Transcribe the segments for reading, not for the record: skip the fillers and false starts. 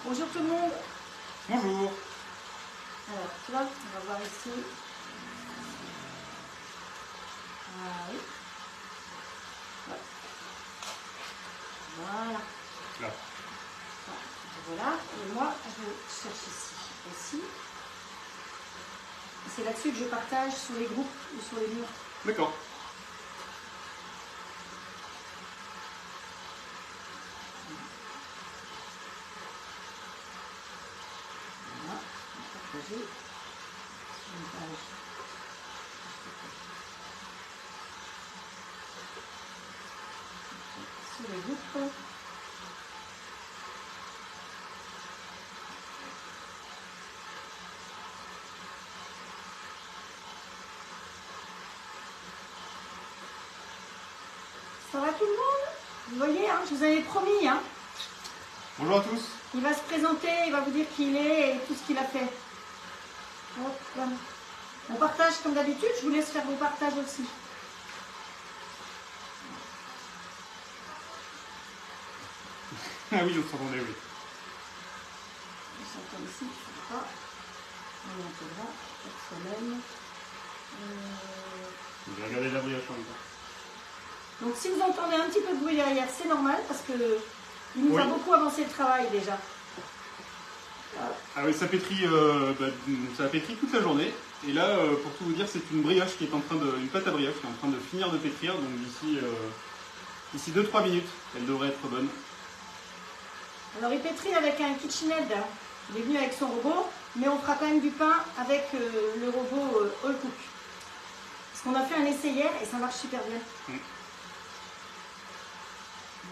Bonjour tout le monde. Bonjour. Alors, tu vois, on va voir ici. Ah oui. Ouais. Voilà. Là. Voilà. Et moi, je cherche ici aussi. C'est là-dessus que je partage sur les groupes ou sur les murs. D'accord. Voilà. On va partager sur une page. Sur les groupes. Ça va tout le monde? Vous voyez, hein, je vous avais promis. Hein. Bonjour à tous. Il va se présenter, il va vous dire qui il est et tout ce qu'il a fait. Hop. On partage comme d'habitude, je vous laisse faire vos partages aussi. Ah oui, on s'entendait, oui. On s'entend ici, je ne sais pas. On est un peu grand, cette semaine. Je vais regarder la brioche en même temps. Donc si vous entendez un petit peu de bruit derrière, c'est normal parce que il nous a beaucoup avancé le travail déjà. Ah oui, ça pétrit, ça a pétri toute la journée. Et là, pour tout vous dire, c'est une brioche qui est en train de, une pâte à brioche qui est en train de finir de pétrir. Donc d'ici 2-3 minutes, elle devrait être bonne. Alors il pétrit avec un KitchenAid. Il est venu avec son robot, mais on fera quand même du pain avec le robot All Cook. Parce qu'on a fait un essai hier et ça marche super bien.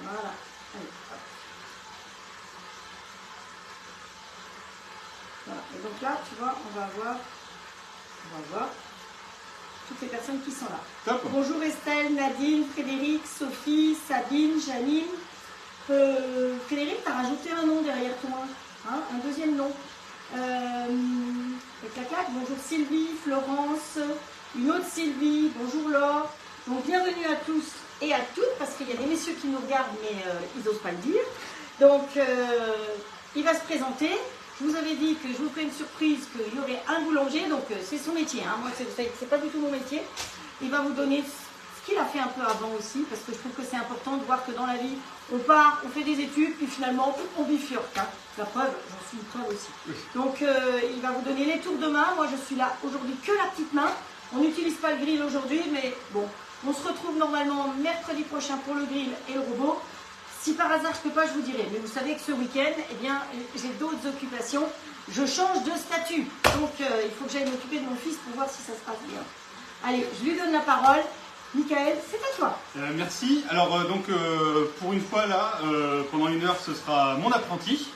Voilà. Allez, hop. Voilà. Et donc là, tu vois, on va voir toutes les personnes qui sont là. Top. Bonjour Estelle, Nadine, Frédéric, Sophie, Sabine, Janine. Frédéric, tu as rajouté un nom derrière toi, hein, un deuxième nom. Clac, bonjour Sylvie, Florence, une autre Sylvie, bonjour Laure. Donc bienvenue à tous et à toutes, parce qu'il y a des messieurs qui nous regardent, mais ils n'osent pas le dire. Donc il va se présenter. Je vous avais dit que je vous ferai une surprise, qu'il y aurait un boulanger, donc c'est son métier. Hein. Moi, c'est pas du tout mon métier. Il va vous donner ce qu'il a fait un peu avant aussi, parce que je trouve que c'est important de voir que dans la vie, on part, on fait des études, puis finalement, on bifurque. Hein. La preuve, j'en suis une preuve aussi. Oui. Donc, il va vous donner les tours de main. Moi, je suis là aujourd'hui que la petite main. On n'utilise pas le grill aujourd'hui, mais bon, on se retrouve normalement mercredi prochain pour le grill et le robot. Si par hasard je ne peux pas, je vous dirai. Mais vous savez que ce week-end, eh bien, j'ai d'autres occupations. Je change de statut. Donc, il faut que j'aille m'occuper de mon fils pour voir si ça se passe bien. Allez, je lui donne la parole. Michael, c'est à toi. Merci. Alors, pour une fois, là, pendant une heure, ce sera mon apprenti.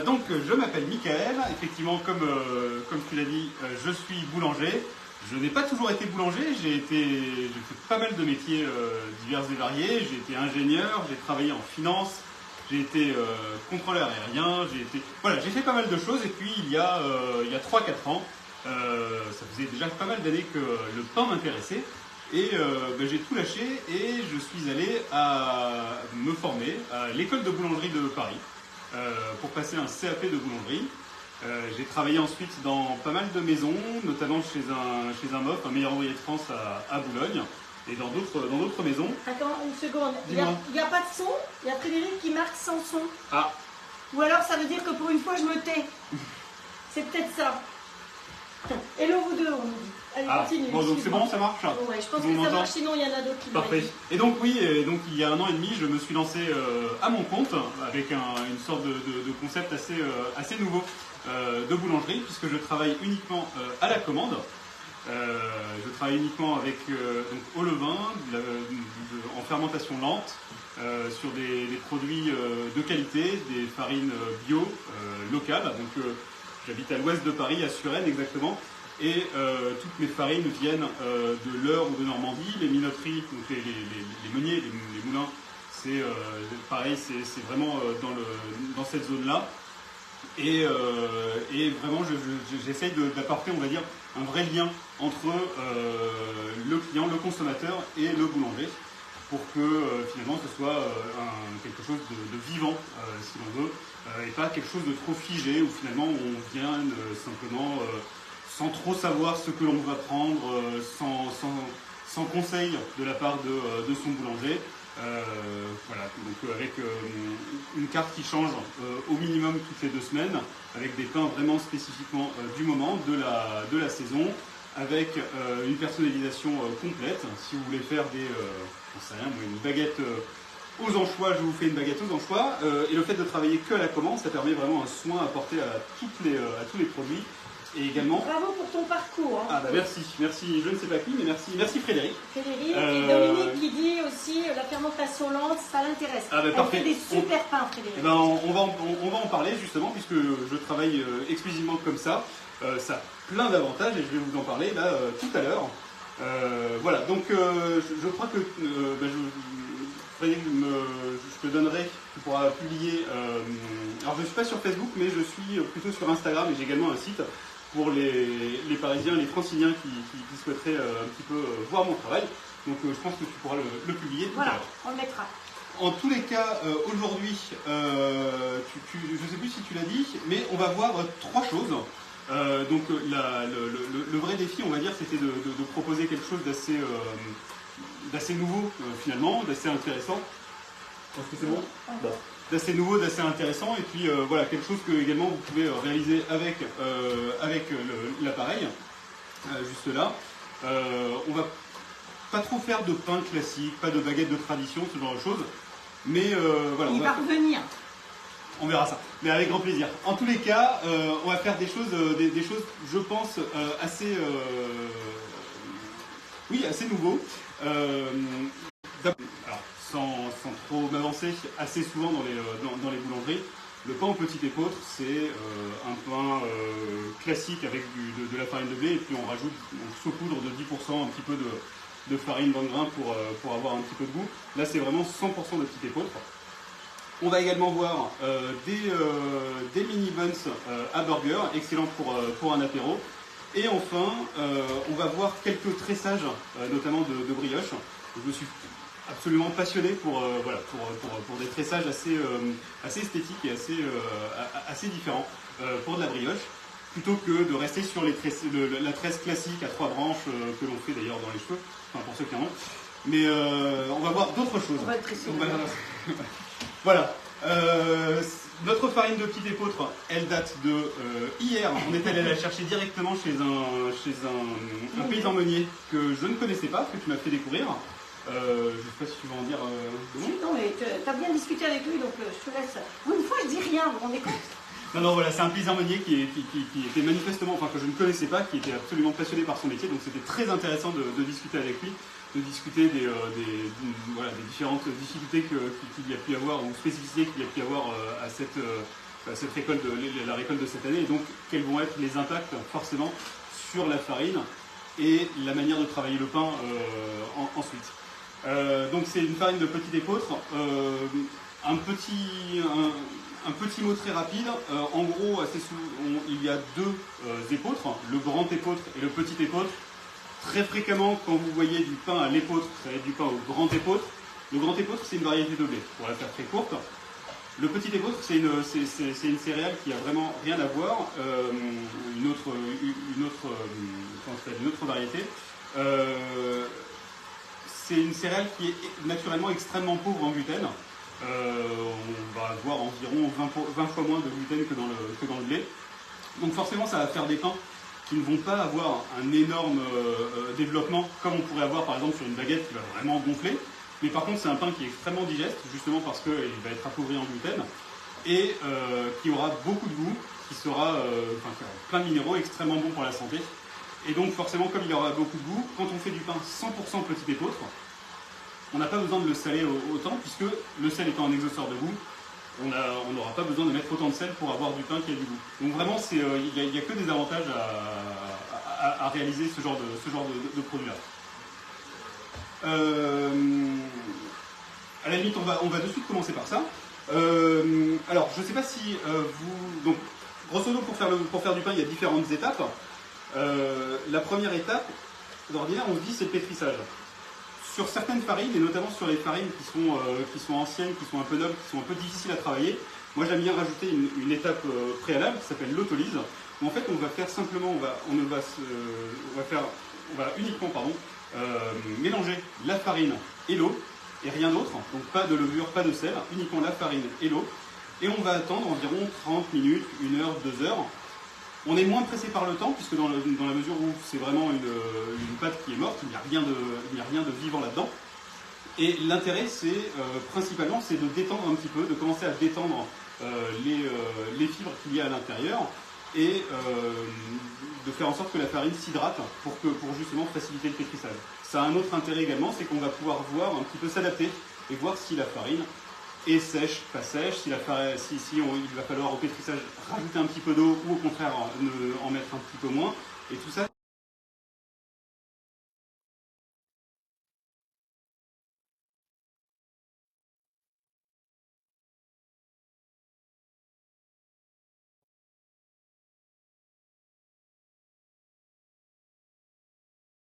Donc, je m'appelle Michael. Effectivement, comme tu l'as dit, je suis boulanger. Je n'ai pas toujours été boulanger, j'ai fait pas mal de métiers divers et variés, j'ai été ingénieur, j'ai travaillé en finance, j'ai été contrôleur aérien, j'ai fait pas mal de choses et puis il y a 3-4 ans, ça faisait déjà pas mal d'années que le pain m'intéressait et j'ai tout lâché et je suis allé me former à l'école de boulangerie de Paris pour passer un CAP de boulangerie. J'ai travaillé ensuite dans pas mal de maisons, notamment chez un MOF, un meilleur ouvrier de France à Boulogne, et dans d'autres maisons. Attends une seconde, il n'y a pas de son, il y a Frédéric qui marque sans son. Ah. Ou alors ça veut dire que pour une fois je me tais. C'est peut-être ça. Hello vous deux, on nous dit. Allez, continue. Bon, donc c'est bon, ça marche? Ouais, je pense que ça marche, sinon il y en a d'autres qui Parfait. Et donc oui, il y a 1 an et demi, je me suis lancé à mon compte avec une sorte de concept assez nouveau de boulangerie, puisque je travaille uniquement à la commande. Je travaille uniquement avec au levain, en fermentation lente, sur des produits de qualité, des farines bio, locales. Donc j'habite à l'ouest de Paris, à Suresnes exactement. Et toutes mes farines viennent de l'Eure ou de Normandie. Les minoteries, donc les meuniers, les moulins, c'est pareil, c'est vraiment dans cette zone-là. Et vraiment, j'essaye d'apporter, on va dire, un vrai lien entre le client, le consommateur et le boulanger. pour que finalement ce soit quelque chose de vivant, si l'on veut, et pas quelque chose de trop figé, où finalement on vient simplement sans trop savoir ce que l'on va prendre, sans conseil de la part de son boulanger. Voilà, donc avec une carte qui change au minimum toutes les 2 semaines, avec des pains vraiment spécifiquement du moment, de la saison, avec une personnalisation complète. Si vous voulez faire j'en sais rien, une baguette aux anchois, je vous fais une baguette aux anchois. Et le fait de travailler que à la commande, ça permet vraiment un soin apporté à tous les produits. Et également... Bravo pour ton parcours. Hein. Ah bah merci, je ne sais pas qui, mais merci Frédéric. Frédéric, et Dominique qui dit aussi la fermentation lente, ça l'intéresse. Ah bah, elle fait des super pains, Frédéric. Eh ben, on va en parler justement, puisque je travaille exclusivement comme ça. Ça a plein d'avantages et je vais vous en parler là tout à l'heure. Voilà, donc je crois que Frédéric, je te donnerai, tu pourras publier. Alors je ne suis pas sur Facebook, mais je suis plutôt sur Instagram et j'ai également un site pour les Parisiens, les Franciliens qui souhaiteraient un petit peu voir mon travail. Donc je pense que tu pourras le publier tout à l'heure. On le mettra. En tous les cas, aujourd'hui, je ne sais plus si tu l'as dit, mais on va voir 3 choses. Donc le vrai défi, on va dire, c'était de proposer quelque chose d'assez nouveau finalement, d'assez intéressant. Est-ce que c'est bon ? Bon. D'assez nouveau, d'assez intéressant, et puis voilà, quelque chose que également vous pouvez réaliser avec l'appareil, juste là. On va pas trop faire de pain classique, pas de baguette de tradition, ce genre de choses, mais voilà. Il va revenir. On verra ça, mais avec grand plaisir. En tous les cas, on va faire des choses, je pense, assez nouveaux. Alors, sans trop m'avancer, assez souvent dans les boulangeries, le pain au petit épeautre, c'est un pain classique avec de la farine de blé, et puis on saupoudre de 10% un petit peu de farine dans le grain pour avoir un petit peu de goût. Là, c'est vraiment 100% de petit épeautre. On va également voir des mini buns à burger, excellents pour un apéro. Et enfin, on va voir quelques tressages, notamment de brioche. Je me suis absolument passionné pour des tressages assez esthétiques et assez différents pour de la brioche, plutôt que de rester sur la tresse classique à 3 branches que l'on fait d'ailleurs dans les cheveux, enfin pour ceux qui en ont. Mais on va voir d'autres choses. On va le tresser. Voilà. Notre farine de petit épeautre, elle date de hier. On est allé la chercher directement chez un paysan meunier que je ne connaissais pas, que tu m'as fait découvrir. Je ne sais pas si tu veux en dire deux mots. Non, mais tu as bien discuté avec lui, donc je te laisse. Une fois, je dis rien, vous vous rendez compte ? Non, voilà, c'est un paysan meunier qui était manifestement, enfin que je ne connaissais pas, qui était absolument passionné par son métier, donc c'était très intéressant de discuter avec lui, de discuter des différentes difficultés qu'il y a pu y avoir, ou spécificités qu'il y a pu y avoir à cette récolte, la récolte de cette année, et donc quels vont être les impacts forcément sur la farine et la manière de travailler le pain ensuite. Donc c'est une farine de petit épeautre. Un petit mot très rapide. En gros, assez souvent, il y a 2 épeautres, le grand épeautre et le petit épeautre. Très fréquemment, quand vous voyez du pain à l'épeautre, ça va être du pain au grand épeautre. Le grand épeautre, c'est une variété de blé, pour la faire très courte. Le petit épeautre, c'est une céréale qui a vraiment rien à voir, une autre variété. C'est une céréale qui est naturellement extrêmement pauvre en gluten. On va avoir environ 20 fois moins de gluten que dans le blé. Donc forcément, ça va faire des pains qui ne vont pas avoir un énorme développement comme on pourrait avoir par exemple sur une baguette qui va vraiment gonfler. Mais par contre, c'est un pain qui est extrêmement digeste, justement parce qu'il va être appauvri en gluten et qui aura beaucoup de goût, qui sera qui aura plein de minéraux, extrêmement bon pour la santé. Et donc forcément, comme il aura beaucoup de goût, quand on fait du pain 100% petit épeautre, on n'a pas besoin de le saler autant, puisque le sel étant un exhausteur de goût, on n'aura pas besoin de mettre autant de sel pour avoir du pain qui a du goût. Donc vraiment, il n'y a que des avantages à réaliser ce genre de produit-là. À la limite, on va de suite commencer par ça. Alors, je ne sais pas si vous... Donc, grosso modo, pour faire du pain, il y a différentes étapes. La première étape, d'ordinaire, on se dit, c'est le pétrissage. sur certaines farines, et notamment sur les farines qui sont anciennes, qui sont un peu nobles, qui sont un peu difficiles à travailler, moi j'aime bien rajouter une étape préalable qui s'appelle l'autolyse, où en fait on va faire simplement, on va uniquement mélanger la farine et l'eau, et rien d'autre, donc pas de levure, pas de sel, uniquement la farine et l'eau, et on va attendre environ 30 minutes, 1 heure, 2 heures. On est moins pressé par le temps, puisque dans la mesure où c'est vraiment une pâte qui est morte, il n'y a rien de vivant là-dedans. Et l'intérêt, principalement, c'est de détendre un petit peu, de commencer à détendre les fibres qu'il y a à l'intérieur, et de faire en sorte que la farine s'hydrate pour justement faciliter le pétrissage. Ça a un autre intérêt également, c'est qu'on va pouvoir voir un petit peu s'adapter et voir si la farine est sèche, pas sèche, il va falloir au pétrissage rajouter un petit peu d'eau ou au contraire en mettre un petit peu moins, et tout ça.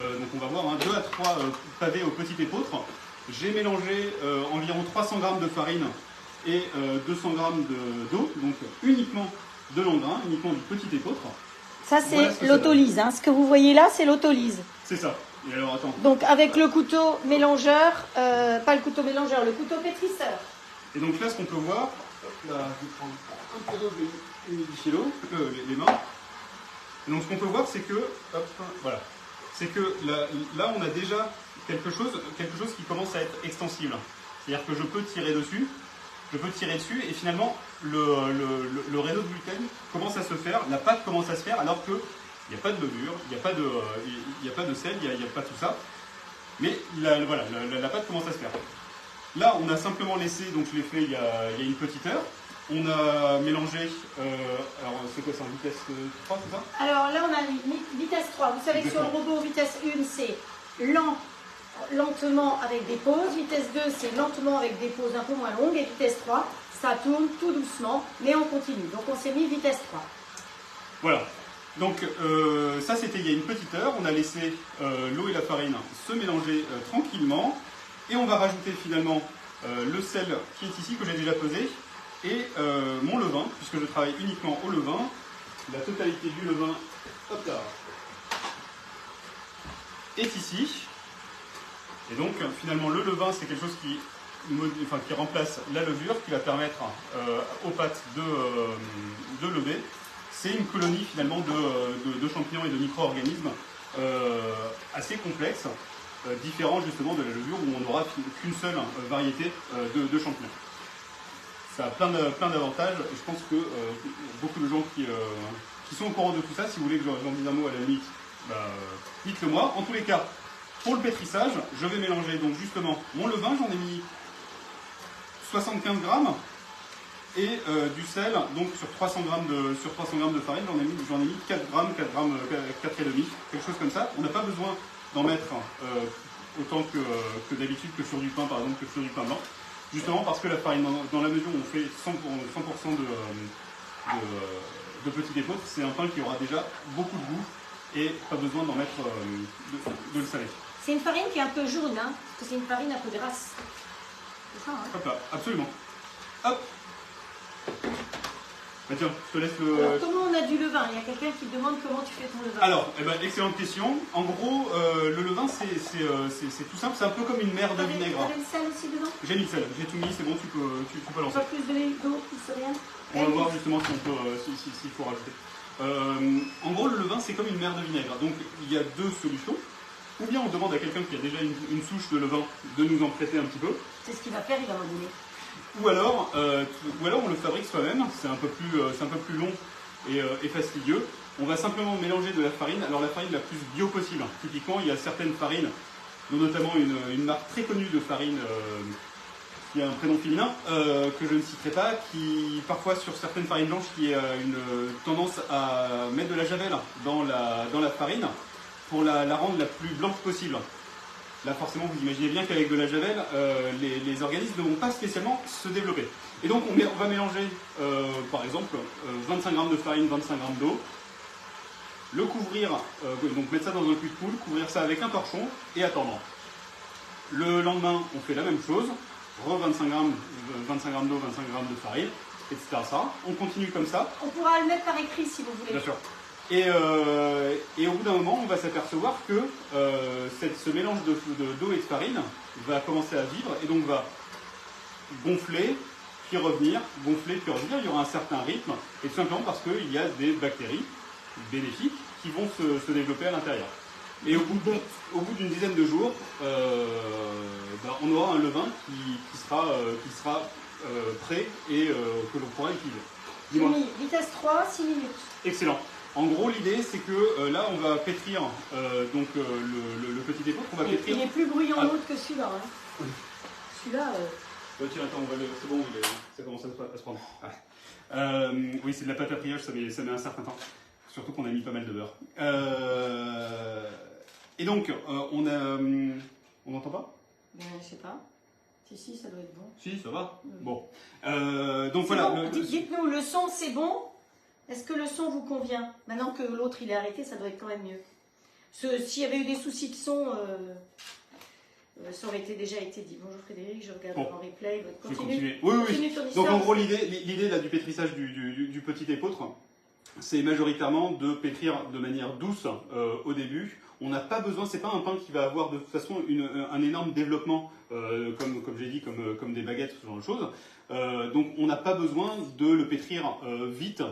Donc on va voir 2 à 3 pavés au petit épeautre. J'ai mélangé environ 300 g de farine et 200 g d'eau, donc uniquement de l'engrain, uniquement du petit épeautre. Ça c'est l'autolyse, ce que vous voyez là c'est l'autolyse. C'est ça. Et alors attends. Donc avec le couteau mélangeur, pas le couteau mélangeur, le couteau pétrisseur. Et donc là ce qu'on peut voir, là je vais prendre un peu d'eau, je vais humidifier l'eau, les mains. Et donc ce qu'on peut voir c'est que, voilà, c'est que là on a déjà quelque chose qui commence à être extensible. C'est-à-dire que je peux tirer dessus, et finalement le réseau de gluten commence à se faire, la pâte commence à se faire, alors qu'il n'y a pas de levure, il n'y a pas de sel, il n'y a pas tout ça. Mais voilà, la pâte commence à se faire. Là, on a simplement laissé, donc je l'ai fait il y a une petite heure. On a mélangé, alors c'est quoi, c'est en vitesse 3, c'est ça? Alors là, on a une vitesse 3. Vous savez que sur le robot, vitesse 1, c'est lentement avec des pauses. Vitesse 2, c'est lentement avec des pauses un peu moins longues. Et vitesse 3, ça tourne tout doucement, mais on continue. Donc on s'est mis vitesse 3. Voilà. Donc ça, c'était il y a une petite heure. On a laissé l'eau et la farine se mélanger tranquillement. Et on va rajouter finalement le sel qui est ici, que j'ai déjà pesé, et mon levain, puisque je travaille uniquement au levain. La totalité du levain, hop là, est ici. Et donc finalement le levain, c'est quelque chose qui remplace la levure, qui va permettre aux pâtes de lever. C'est une colonie finalement de champignons et de micro-organismes assez complexe, différent justement de la levure où on n'aura qu'une seule variété de champignons. Ça a plein d'avantages, et je pense que beaucoup de gens qui sont au courant de tout ça, si vous voulez que j'en dise un mot à la limite, dites-le moi. En tous les cas, pour le pétrissage, je vais mélanger donc justement mon levain, j'en ai mis 75 grammes, et du sel, donc sur 300 grammes de farine, j'en ai mis 4 grammes, 4,5, quelque chose comme ça. On n'a pas besoin d'en mettre autant que d'habitude, que sur du pain par exemple, que sur du pain blanc. Justement parce que la farine, dans la mesure où on fait 100% de petits épeautres, c'est un pain qui aura déjà beaucoup de goût et pas besoin d'en mettre de le saler. C'est une farine qui est un peu jaune, parce que c'est une farine un peu grasse. C'est ça, Hop là, absolument. Hop. Bah tiens, je te laisse le... Alors, comment on a du levain? Il y a quelqu'un qui demande comment tu fais ton levain. Alors, excellente question. En gros, le levain, c'est tout simple. C'est un peu comme une mer de vinaigre. Tu avais le sel aussi dedans? J'ai mis le sel. J'ai tout mis, c'est bon, tu peux lancer. Pas plus d'eau, plus rien? On va voir justement s'il faut rajouter. En gros, le levain, c'est comme une mer de vinaigre. Donc, il y a deux solutions. Ou bien on demande à quelqu'un qui a déjà une souche de levain de nous en prêter un petit peu. C'est ce qu'il va faire, il va m'en donner. Ou alors on le fabrique soi-même, c'est un peu plus long et fastidieux. On va simplement mélanger de la farine, alors la farine la plus bio possible. Typiquement, il y a certaines farines, dont notamment une marque très connue de farine qui a un prénom féminin, que je ne citerai pas, qui parfois sur certaines farines blanches, qui a une tendance à mettre de la javel dans la farine pour la rendre la plus blanche possible. Là, forcément, vous imaginez bien qu'avec de la javel, les organismes ne vont pas spécialement se développer. Et donc, on va mélanger, par exemple, 25 g de farine, 25 g d'eau, le couvrir, donc mettre ça dans un cul de poule, couvrir ça avec un torchon et attendre. Le lendemain, on fait la même chose, 25 grammes d'eau, 25 grammes de farine, etc. On continue comme ça. On pourra le mettre par écrit si vous voulez. Bien sûr. Et au bout d'un moment, on va s'apercevoir que ce mélange d'eau et de farine va commencer à vivre et donc va gonfler, puis revenir, gonfler, puis revenir. Il y aura un certain rythme, et tout simplement parce qu'il y a des bactéries bénéfiques qui vont se développer à l'intérieur. Et au bout d'une dizaine de jours, on aura un levain qui sera prêt et que l'on pourra utiliser. J'ai mis vitesse 3, 6 minutes. Excellent. En gros, l'idée, c'est que là, on va pétrir le petit épeautre. On va pétrir. Il est plus bruyant l'autre que celui-là. Hein. Celui-là. Tiens, attends, c'est bon, ça commence à se prendre. Oui, c'est de la pâte à brioche, ça met un certain temps. Surtout qu'on a mis pas mal de beurre. Et donc, on n'entend pas? Je sais pas. Si, ça doit être bon. Si, ça va. Bon. Donc voilà. Bon. Dites-nous, le son, c'est bon? Est-ce que le son vous convient? Maintenant que l'autre il est arrêté, ça doit être quand même mieux. S'il y avait eu des soucis de son, ça aurait déjà été dit. Bonjour Frédéric, je regarde en replay. Continue. Oui. Donc en gros, l'idée là du pétrissage du petit épeautre, c'est majoritairement de pétrir de manière douce au début. On n'a pas besoin, c'est pas un pain qui va avoir de toute façon un énorme développement, comme j'ai dit, comme des baguettes, ce genre de choses. Donc on n'a pas besoin de le pétrir vite,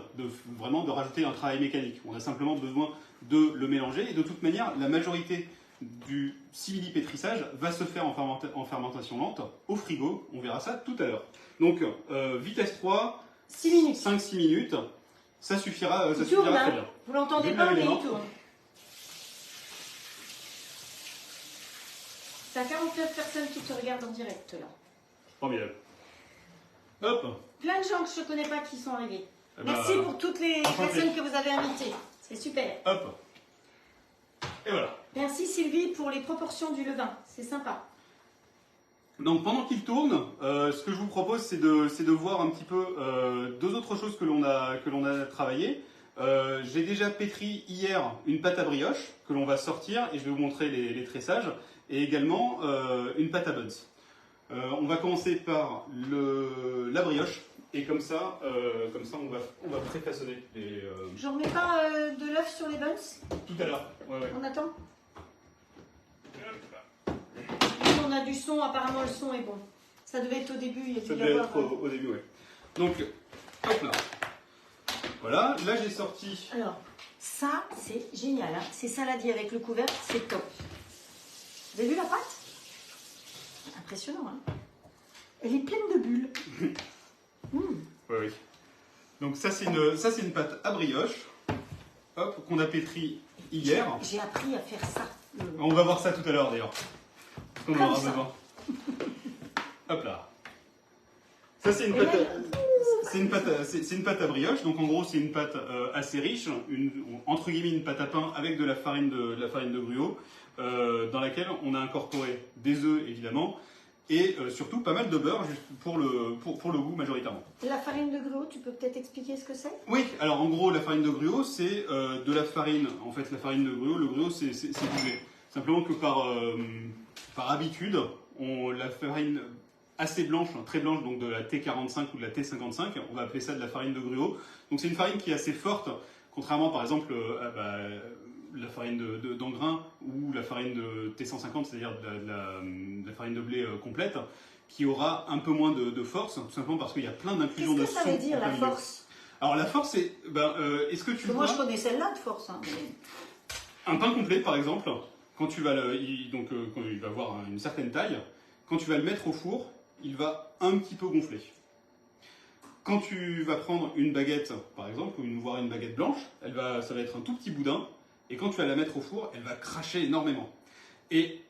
vraiment de rajouter un travail mécanique. On a simplement besoin de le mélanger et de toute manière, la majorité du simili-pétrissage va se faire en fermentation lente au frigo. On verra ça tout à l'heure. Donc vitesse 3, 5-6 minutes, ça suffira très bien. Vous l'entendez pas, mais il tourne. T'as 49 personnes qui te regardent en direct là. Formidable. Hop. Plein de gens que je ne connais pas qui sont arrivés. Merci pour toutes les personnes que vous avez invitées. C'est super. Hop. Et voilà. Merci Sylvie pour les proportions du levain. C'est sympa. Donc pendant qu'il tourne, ce que je vous propose, c'est de voir un petit peu deux autres choses que l'on a travaillées. J'ai déjà pétri hier une pâte à brioche que l'on va sortir et je vais vous montrer les tressages. Et également une pâte à buns. On va commencer par la brioche et comme ça on va préfaçonner les. Je remets pas de l'œuf sur les buns? Tout à l'heure. Ouais. On attend. On a du son, apparemment le son est bon. Ça devait être au début. Il y a ça devait être au début, oui. Donc, hop là. Voilà, là j'ai sorti. Alors, ça c'est génial. Hein. C'est saladier avec le couvercle, c'est top. Vous avez vu la pâte? Impressionnant, hein? Elle est pleine de bulles. Oui. Donc ça c'est une pâte à brioche, hop, qu'on a pétri hier. J'ai appris à faire ça. On va voir ça tout à l'heure d'ailleurs. On aura besoin. Hop là. Ça c'est une pâte à brioche. Donc en gros c'est une pâte assez riche, entre guillemets une pâte à pain avec de la farine de gruau. Dans laquelle on a incorporé des œufs évidemment et surtout pas mal de beurre juste pour le goût majoritairement. La farine de gruau, tu peux peut-être expliquer ce que c'est? Oui, alors en gros la farine de gruau c'est de la farine, en fait la farine de gruau, le gruau c'est du lait. Simplement que par habitude, la farine assez blanche, très blanche, donc de la T45 ou de la T55, on va appeler ça de la farine de gruau. Donc c'est une farine qui est assez forte, contrairement par exemple la farine d'engrain ou la farine de T150, c'est-à-dire de la farine de blé complète, qui aura un peu moins de force, tout simplement parce qu'il y a plein d'inclusions de sucre. Qu'est-ce que ça veut dire, la force? Alors la force, c'est... est-ce que tu vois... Moi, je connais celle-là de force. Hein. Un pain complet, par exemple, quand il va avoir une certaine taille, quand tu vas le mettre au four, il va un petit peu gonfler. Quand tu vas prendre une baguette, par exemple, voire une baguette blanche, ça va être un tout petit boudin, et quand tu vas la mettre au four, elle va cracher énormément. Et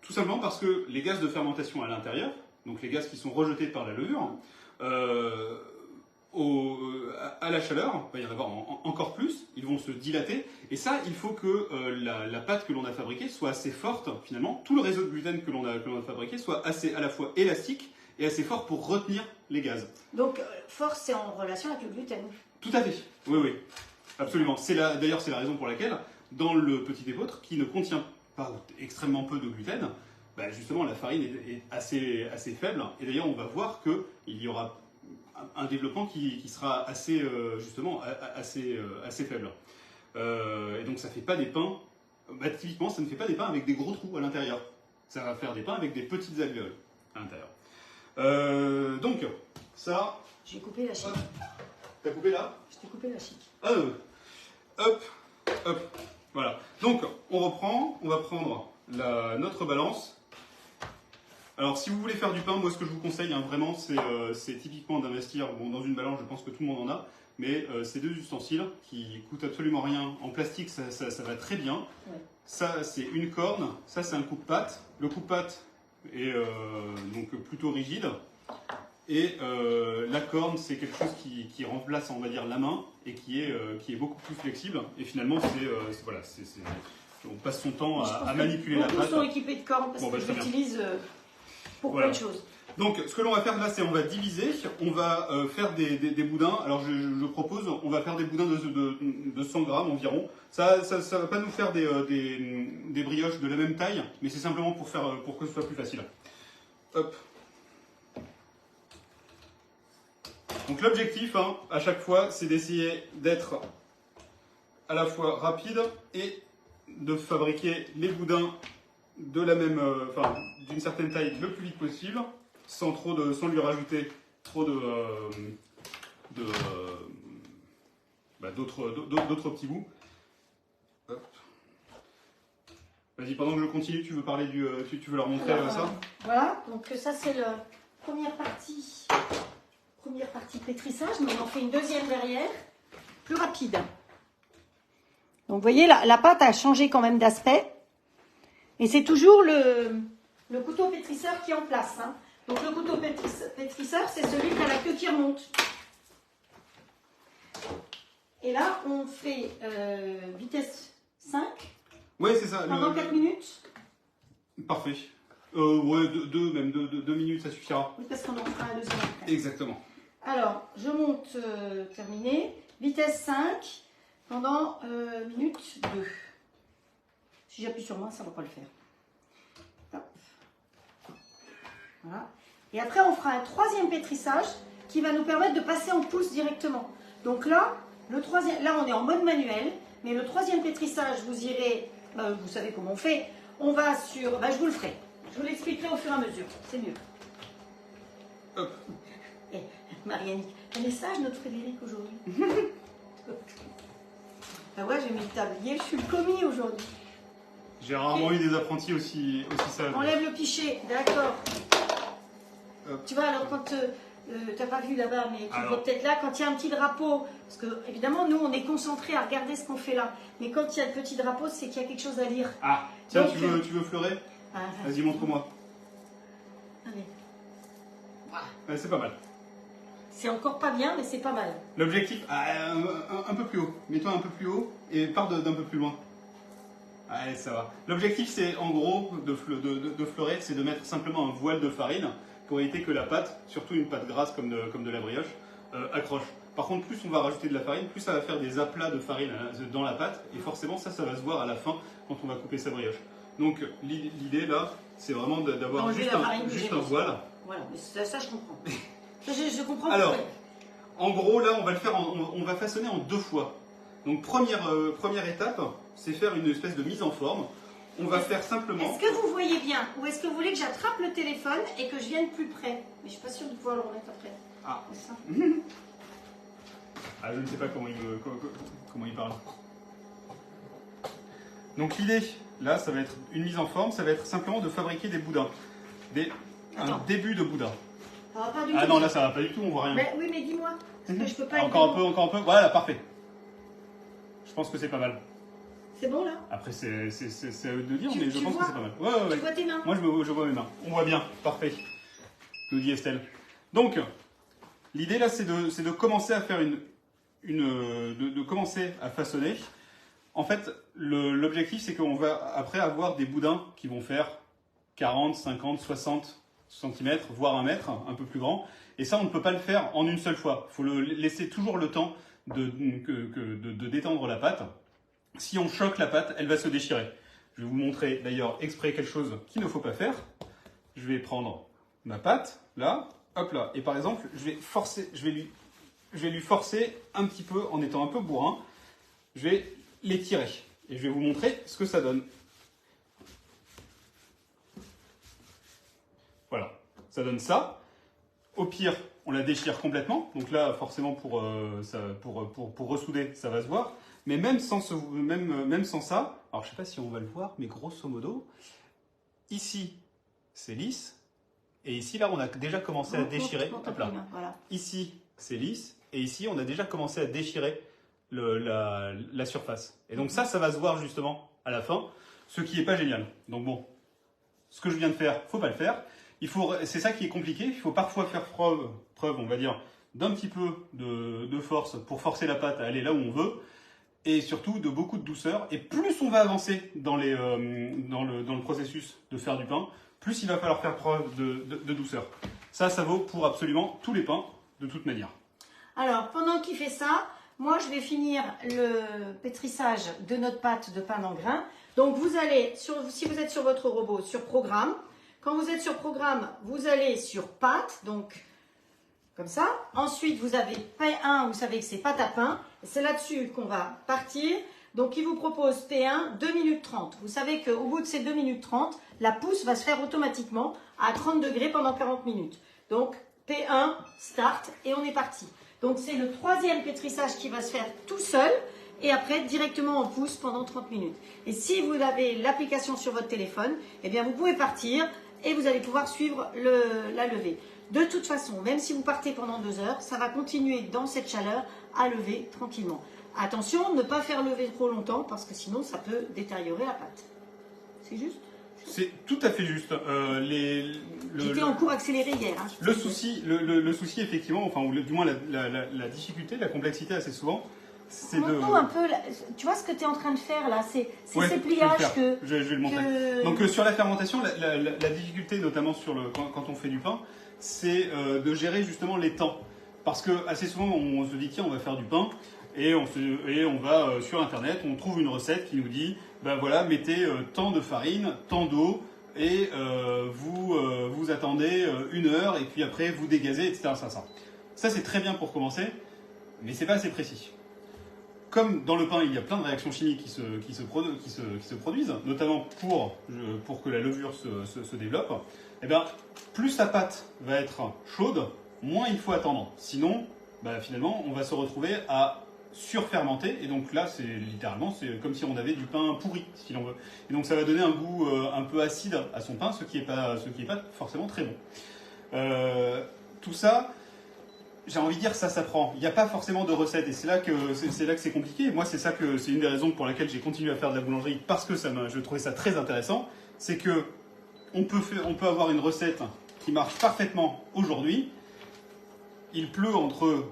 tout simplement parce que les gaz de fermentation à l'intérieur, donc les gaz qui sont rejetés par la levure, à la chaleur, il va y en avoir encore plus, ils vont se dilater, et ça, il faut que la pâte que l'on a fabriquée soit assez forte, finalement, tout le réseau de gluten que l'on a fabriqué soit assez à la fois élastique et assez fort pour retenir les gaz. Donc, force, c'est en relation avec le gluten. Tout à fait, oui, absolument. D'ailleurs, c'est la raison pour laquelle, dans le petit épeautre, qui ne contient pas extrêmement peu de gluten, bah, justement la farine est assez faible. Et d'ailleurs, on va voir qu'il y aura un développement qui sera justement assez faible. Et donc ça ne fait pas des pains, bah, typiquement ça ne fait pas des pains avec des gros trous à l'intérieur. Ça va faire des pains avec des petites alvéoles à l'intérieur. Donc ça... J'ai coupé la chic. T'as coupé là? Je t'ai coupé la chic. Hop, hop, voilà. Donc on reprend, on va prendre notre balance. Alors, si vous voulez faire du pain, moi, ce que je vous conseille, hein, vraiment, c'est typiquement d'investir dans une balance. Je pense que tout le monde en a, mais c'est deux ustensiles qui coûtent absolument rien. En plastique, ça va très bien. Ouais. Ça, c'est une corne. Ça, c'est un coupe-pâte. Le coupe-pâte est donc plutôt rigide. Et la corne, c'est quelque chose qui remplace, on va dire, la main et qui est beaucoup plus flexible. Et finalement, voilà, on passe son temps à manipuler la pâte. Beaucoup sont équipés de cornes parce que je l'utilise pour plein de choses. Donc, ce que l'on va faire là, c'est on va diviser, on va faire des boudins. Alors, je propose, on va faire des boudins de 100 grammes environ. Ça va pas nous faire des brioches de la même taille, mais c'est simplement pour que ce soit plus facile. Hop. Donc, l'objectif, hein, à chaque fois, c'est d'essayer d'être à la fois rapide et de fabriquer les boudins de la même, d'une certaine taille le plus vite possible, sans lui rajouter trop d'autres petits bouts. Vas-y, pendant que je continue, tu veux parler tu veux leur montrer ça? Voilà, donc ça c'est la première partie pétrissage, mais on en fait une deuxième derrière, plus rapide. Donc vous voyez, la pâte a changé quand même d'aspect. Et c'est toujours le couteau pétrisseur qui est en place. Hein. Donc le couteau pétrisseur, c'est celui qui a la queue qui remonte. Et là, on fait vitesse 5. Oui, c'est ça. Pendant 4 minutes. Parfait. Ouais, 2 minutes, ça suffira. Oui, parce qu'on en fera un deuxième après. Exactement. Alors, je monte, terminé. Vitesse 5 pendant minute 2. Si j'appuie sur moi, ça ne va pas le faire. Hop. Voilà. Et après, on fera un troisième pétrissage qui va nous permettre de passer en pouce directement. Donc là, là, on est en mode manuel, mais le troisième pétrissage, vous irez, vous savez comment on fait. On va sur, je vous le ferai. Je vous l'expliquerai au fur et à mesure. C'est mieux. Hop. Et Marianne, elle est sage, notre Frédéric, aujourd'hui. Ouais, j'ai mis le tablier, je suis le commis aujourd'hui. J'ai rarement eu des apprentis aussi sages. Enlève le pichet, d'accord. Tu vois, alors quand t'as pas vu là-bas, mais tu vois peut-être là, quand il y a un petit drapeau, parce que évidemment, nous, on est concentrés à regarder ce qu'on fait là. Mais quand il y a le petit drapeau, c'est qu'il y a quelque chose à lire. Ah, tiens, donc, tu veux fleurer? Vas-y, montre-moi. Allez. Ouais, c'est pas mal. C'est encore pas bien, mais c'est pas mal. L'objectif, un peu plus haut. Mets-toi un peu plus haut et pars d'un peu plus loin. Allez, ça va. L'objectif, c'est en gros de fleurer, c'est de mettre simplement un voile de farine pour éviter que la pâte, surtout une pâte grasse comme de la brioche, accroche. Par contre, plus on va rajouter de la farine, plus ça va faire des aplats de farine dans la pâte, et forcément ça va se voir à la fin quand on va couper sa brioche. Donc l'idée là, c'est vraiment d'avoir juste un voile. Voilà, mais ça je comprends. Je comprends. Alors, en gros là, on va façonner en 2 fois. Donc première étape, c'est faire une espèce de mise en forme. On va faire simplement... Est-ce que vous voyez bien? Ou est-ce que vous voulez que j'attrape le téléphone et que je vienne plus près? Mais je ne suis pas sûre de pouvoir le remettre après. Ah. Ah, je ne sais pas comment il parle. Donc l'idée, là, ça va être une mise en forme, ça va être simplement de fabriquer des boudins. Un début de boudin. Ça va pas du tout. Ah non, là, ça va pas du tout, on voit rien. Mais, oui, mais dis-moi. Parce que je peux pas... Encore un peu. Voilà, parfait. Je pense que c'est pas mal. C'est bon là? Après, c'est à eux de dire, mais je pense que c'est pas mal. Ouais. Tu vois tes mains? Moi, je vois mes mains. On voit bien. Parfait. Nous dit Estelle. Donc, l'idée là, c'est de commencer à faire de commencer à façonner. En fait, l'objectif, c'est qu'on va après avoir des boudins qui vont faire 40, 50, 60 cm, voire 1 mètre, un peu plus grand. Et ça, on ne peut pas le faire en une seule fois. Il faut laisser toujours le temps de détendre la pâte. Si on choque la pâte, elle va se déchirer. Je vais vous montrer d'ailleurs exprès quelque chose qu'il ne faut pas faire. Je vais prendre ma pâte, là, hop là. Et par exemple, je vais lui forcer un petit peu, en étant un peu bourrin, je vais l'étirer. Et je vais vous montrer ce que ça donne. Voilà, ça donne ça. Au pire, on la déchire complètement. Donc là, forcément, pour ressouder, ça va se voir. Mais même sans ça, alors je ne sais pas si on va le voir, mais grosso modo, ici, c'est lisse. Et ici, là, on a déjà commencé à déchirer. Hop là. Voilà. Ici, c'est lisse. Et ici, on a déjà commencé à déchirer la surface. Et donc ça va se voir justement à la fin, ce qui n'est pas génial. Donc bon, ce que je viens de faire, faut pas le faire. C'est ça qui est compliqué. Il faut parfois faire preuve, on va dire, d'un petit peu de force pour forcer la pâte à aller là où on veut. Et surtout de beaucoup de douceur. Et plus on va avancer dans le processus de faire du pain, plus il va falloir faire preuve de douceur. Ça vaut pour absolument tous les pains, de toute manière. Alors, pendant qu'il fait ça, moi je vais finir le pétrissage de notre pâte de pain en grains. Donc vous allez, si vous êtes sur votre robot, sur Programme. Quand vous êtes sur Programme, vous allez sur Pâte, donc comme ça. Ensuite, vous avez P1, vous savez que c'est pâte à pain. C'est là-dessus qu'on va partir. Donc, il vous propose P1, 2 minutes 30. Vous savez qu'au bout de ces 2 minutes 30, la pousse va se faire automatiquement à 30 degrés pendant 40 minutes. Donc, P1, start, et on est parti. Donc, c'est le troisième pétrissage qui va se faire tout seul. Et après, directement, on pousse pendant 30 minutes. Et si vous avez l'application sur votre téléphone, eh bien, vous pouvez partir et vous allez pouvoir suivre la levée. De toute façon, même si vous partez pendant 2 heures, ça va continuer dans cette chaleur à lever tranquillement. Attention, ne pas faire lever trop longtemps parce que sinon ça peut détériorer la pâte. C'est juste? C'est tout à fait juste. J'étais en cours accéléré hier. Hein, le souci, effectivement, enfin, ou du moins la difficulté, la complexité assez souvent, c'est de... un peu, tu vois ce que tu es en train de faire là, c'est ouais, ces pliages que... Je vais le montrer. Donc sur la fermentation, la difficulté, notamment quand on fait du pain, c'est de gérer justement les temps. Parce que assez souvent, on se dit, tiens, on va faire du pain, et on va sur Internet, on trouve une recette qui nous dit, ben voilà, mettez tant de farine, tant d'eau, et vous attendez 1 heure, et puis après, vous dégazez, etc. Ça c'est très bien pour commencer, mais c'est pas assez précis. Comme dans le pain, il y a plein de réactions chimiques qui se produisent, notamment pour que la levure se développe, et bien, plus la pâte va être chaude, moins il faut attendre. Sinon, bah, finalement, on va se retrouver à surfermenter. Et donc là, c'est comme si on avait du pain pourri, si l'on veut. Et donc ça va donner un goût un peu acide à son pain, ce qui est pas forcément très bon. Tout ça, j'ai envie de dire, ça s'apprend. Il n'y a pas forcément de recette, et c'est là que c'est compliqué. Moi, c'est une des raisons pour laquelle j'ai continué à faire de la boulangerie, parce que je trouvais ça très intéressant. C'est que on peut avoir une recette qui marche parfaitement aujourd'hui. Il pleut entre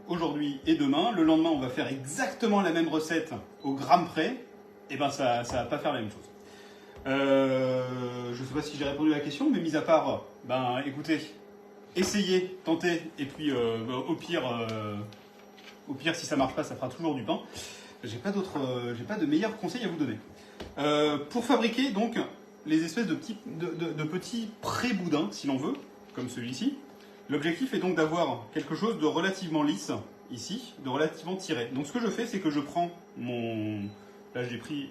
aujourd'hui et demain. Le lendemain, on va faire exactement la même recette au gramme près. Et ben, ça va pas faire la même chose. Je ne sais pas si j'ai répondu à la question, mais mis à part, ben, écoutez, essayez, tentez, et puis au pire, si ça marche pas, ça fera toujours du pain. J'ai pas de meilleurs conseils à vous donner. Pour fabriquer donc les espèces de petits pré-boudins, si l'on veut, comme celui-ci. L'objectif est donc d'avoir quelque chose de relativement lisse, ici, de relativement tiré. Donc ce que je fais, c'est que je prends là j'ai pris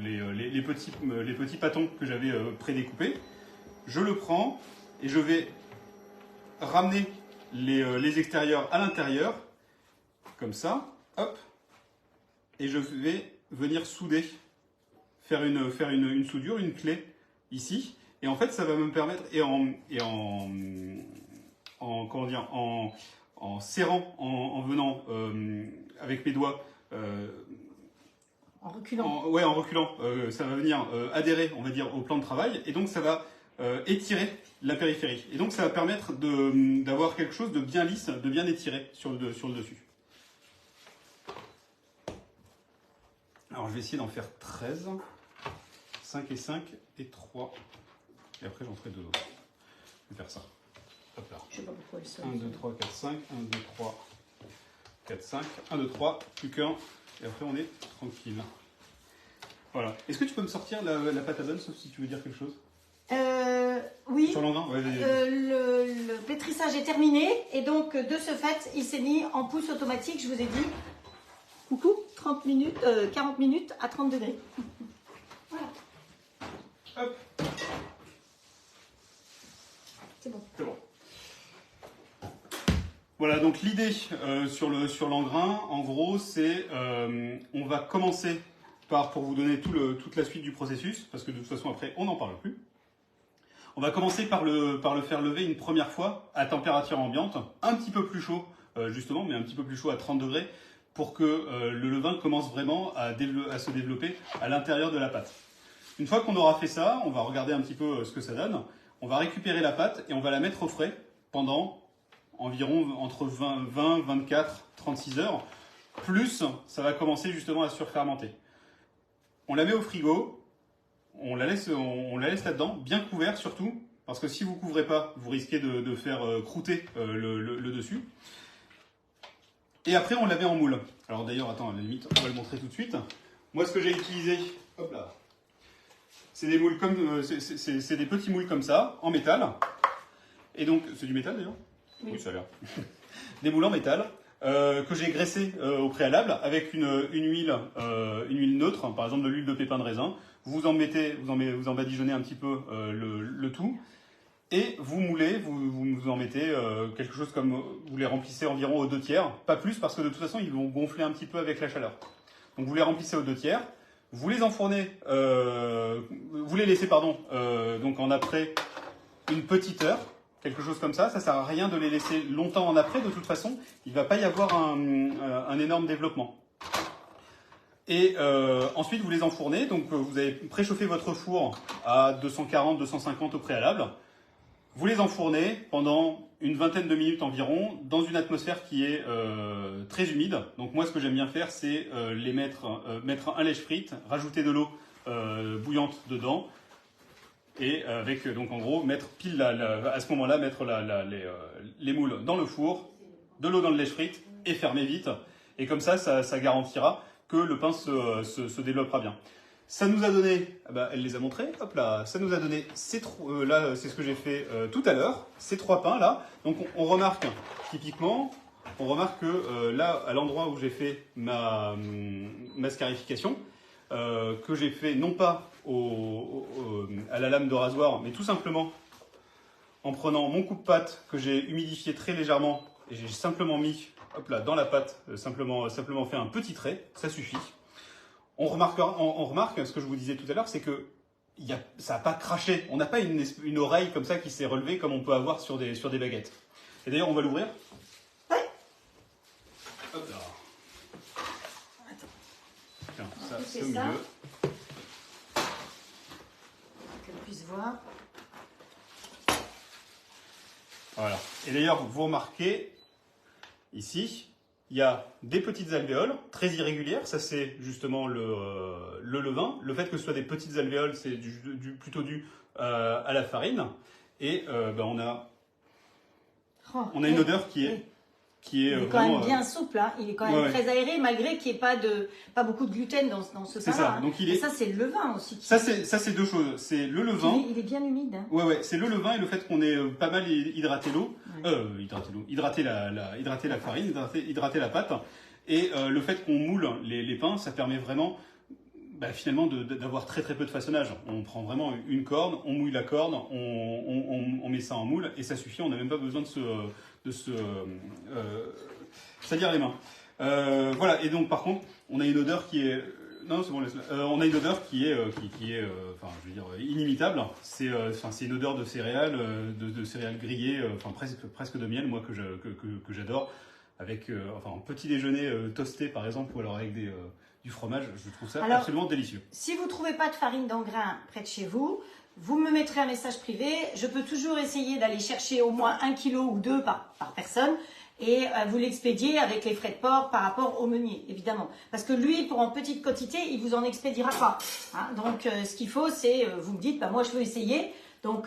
les petits pâtons que j'avais prédécoupés. Je le prends et je vais ramener les extérieurs à l'intérieur, comme ça, hop, et je vais venir souder. Faire une soudure, une clé ici, et en fait ça va me permettre, en serrant, en venant avec mes doigts, en reculant, en reculant, ça va venir adhérer, on va dire, au plan de travail, et donc ça va étirer la périphérie, et donc ça va permettre d'avoir quelque chose de bien lisse, de bien étiré sur le dessus. Alors je vais essayer d'en faire 13. 5 et 5 et 3. Et après j'en ferai 2 autres. Je vais faire ça. Hop là. Je sais pas pourquoi ils sont. 1, 2, 3, 4, 5. 1, 2, 3, 4, 5. 1, 2, 3. Plus qu'un. Et après on est tranquille. Voilà. Est-ce que tu peux me sortir la pâte à bonne, sauf si tu veux dire quelque chose? Oui. Sur l'engrain, ouais, le pétrissage est terminé et donc de ce fait, il s'est mis en pousse automatique, je vous ai dit. Coucou, 40 minutes à 30 degrés. Voilà. Hop. C'est bon. C'est bon. Voilà, donc l'idée sur l'engrain, en gros, c'est on va commencer pour vous donner toute la suite du processus, parce que de toute façon après on n'en parle plus. On va commencer par le faire lever une première fois à température ambiante, un petit peu plus chaud justement, mais un petit peu plus chaud à 30 degrés, pour que le levain commence vraiment à se développer à l'intérieur de la pâte. Une fois qu'on aura fait ça, on va regarder un petit peu ce que ça donne. On va récupérer la pâte et on va la mettre au frais pendant environ entre 20, 24, 36 heures. Plus, ça va commencer justement à surfermenter. On la met au frigo, on la laisse là-dedans, bien couvert surtout, parce que si vous ne couvrez pas, vous risquez de faire croûter le dessus. Et après, on la met en moule. Alors d'ailleurs, attends, à la limite, on va le montrer tout de suite. Moi, ce que j'ai utilisé, hop là, c'est des moules comme, c'est des petits moules comme ça, en métal. Et donc, c'est du métal d'ailleurs? Oui, ça a l'air. Des moules en métal. Que j'ai graissé au préalable avec une huile neutre, par exemple de l'huile de pépin de raisin. Vous en badigeonnez un petit peu le tout et vous moulez, vous en mettez quelque chose comme, vous les remplissez environ aux 2/3, pas plus parce que de toute façon ils vont gonfler un petit peu avec la chaleur. Donc vous les remplissez aux 2/3, vous les enfournez, vous les laissez donc en après une petite heure. Quelque chose comme ça, ça sert à rien de les laisser longtemps en après, de toute façon, il ne va pas y avoir un énorme développement. Et ensuite, vous les enfournez, donc vous avez préchauffé votre four à 240, 250 au préalable. Vous les enfournez pendant une vingtaine de minutes environ, dans une atmosphère qui est très humide. Donc moi, ce que j'aime bien faire, c'est mettre un lèche-frite, rajouter de l'eau bouillante dedans, et avec, donc en gros, mettre pile à ce moment-là, mettre les moules dans le four, de l'eau dans le lèche-frite et fermer vite. Et comme ça garantira que le pain se développera bien. Ça nous a donné, elle les a montrés, hop là, ça nous a donné là, c'est ce que j'ai fait tout à l'heure, ces 3 pains là. Donc on remarque, typiquement, que là, à l'endroit où j'ai fait ma scarification, que j'ai fait non pas à la lame de rasoir, mais tout simplement en prenant mon coupe-pâte que j'ai humidifié très légèrement et j'ai simplement mis hop là, dans la pâte, simplement fait un petit trait, ça suffit. On remarque, ce que je vous disais tout à l'heure, c'est que ça n'a pas craché, on n'a pas une oreille comme ça qui s'est relevée comme on peut avoir sur des baguettes. Et d'ailleurs, on va l'ouvrir. Ouais. Hop là. Tiens, ça c'est au milieu. Qu'elle puisse voir. Voilà. Et d'ailleurs, vous remarquez, ici, il y a des petites alvéoles très irrégulières. Ça, c'est justement le levain. Le fait que ce soit des petites alvéoles, c'est plutôt dû à la farine. Et on a une odeur qui est il est quand même bien souple, hein. Il est quand même très aéré, malgré qu'il n'y ait pas beaucoup de gluten dans ce pain-là. C'est ça. Hein. Donc, et ça, c'est le levain aussi. Ça, c'est 2 choses. C'est le levain. Il est bien humide. Hein. Ouais, c'est le levain et le fait qu'on ait pas mal hydraté l'eau. Hydraté la farine, hydraté la pâte. Et le fait qu'on moule les pains, ça permet vraiment finalement d'avoir très très peu de façonnage. On prend vraiment une corne, on mouille la corne, on met ça en moule et ça suffit, on n'a même pas besoin de se salir les mains. Voilà, et donc par contre, on a une odeur qui est... Non, c'est bon, laisse-la. On a une odeur qui est inimitable. C'est une odeur de céréales, de céréales grillées, presque de miel, moi que j'adore. Avec un petit déjeuner toasté par exemple, ou alors avec du fromage, je trouve ça absolument délicieux. Si vous ne trouvez pas de farine d'engrain près de chez vous, vous me mettrez un message privé. Je peux toujours essayer d'aller chercher au moins 1 kilo ou 2 par personne et vous l'expédier avec les frais de port par rapport au meunier, évidemment. Parce que lui, pour une petite quantité, il vous en expédiera pas. Hein. Donc, ce qu'il faut, c'est, vous me dites, moi je veux essayer. Donc,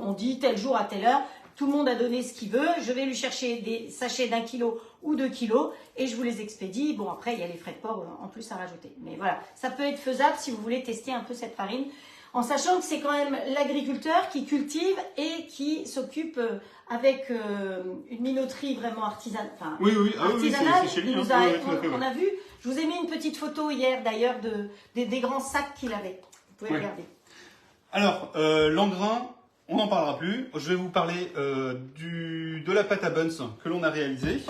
on dit tel jour à telle heure. tout le monde a donné ce qu'il veut. Je vais lui chercher des sachets d'1 kilo ou 2 kilos et je vous les expédie. Bon, après, il y a les frais de port en plus à rajouter. Mais voilà, ça peut être faisable si vous voulez tester un peu cette farine, en sachant que c'est quand même l'agriculteur qui cultive et qui s'occupe avec une minoterie vraiment artisanale. Enfin, oui, artisanale. c'est chez lui. On a vu, je vous ai mis une petite photo hier d'ailleurs des grands sacs qu'il avait. Vous pouvez regarder. Alors, l'engrain, on n'en parlera plus. Je vais vous parler de la pâte à buns que l'on a réalisée.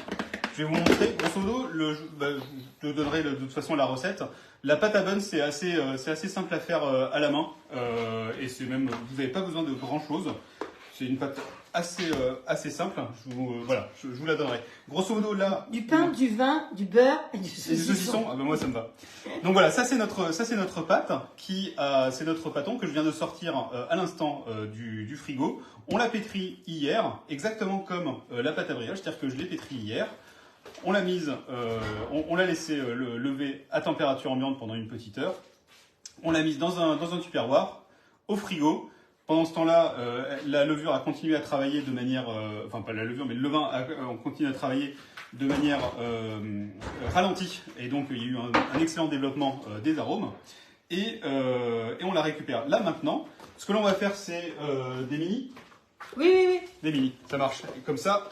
Je vais vous montrer, grosso modo, je te donnerai de toute façon la recette. La pâte à buns, c'est assez simple à faire à la main. Et c'est même, vous n'avez pas besoin de grand chose. C'est une pâte assez simple. Voilà, je vous la donnerai. Grosso modo, là. Du pain, du vin, du beurre et du saucisson. Ah ben moi, ça me va. Donc voilà, ça c'est notre pâte c'est notre pâton que je viens de sortir à l'instant du frigo. On l'a pétri hier, exactement comme la pâte à brioche, c'est-à-dire que je l'ai pétri hier. On l'a mise, on l'a laissé lever à température ambiante pendant une petite heure. On l'a mise dans un tupperware au frigo. Pendant ce temps-là, la levure a continué à travailler de manière, enfin pas la levure, mais le levain a continué à travailler de manière ralentie. Et donc il y a eu un excellent développement des arômes. Et on la récupère. Là maintenant, ce que l'on va faire, c'est des mini. Oui. Des mini, ça marche. Et comme ça.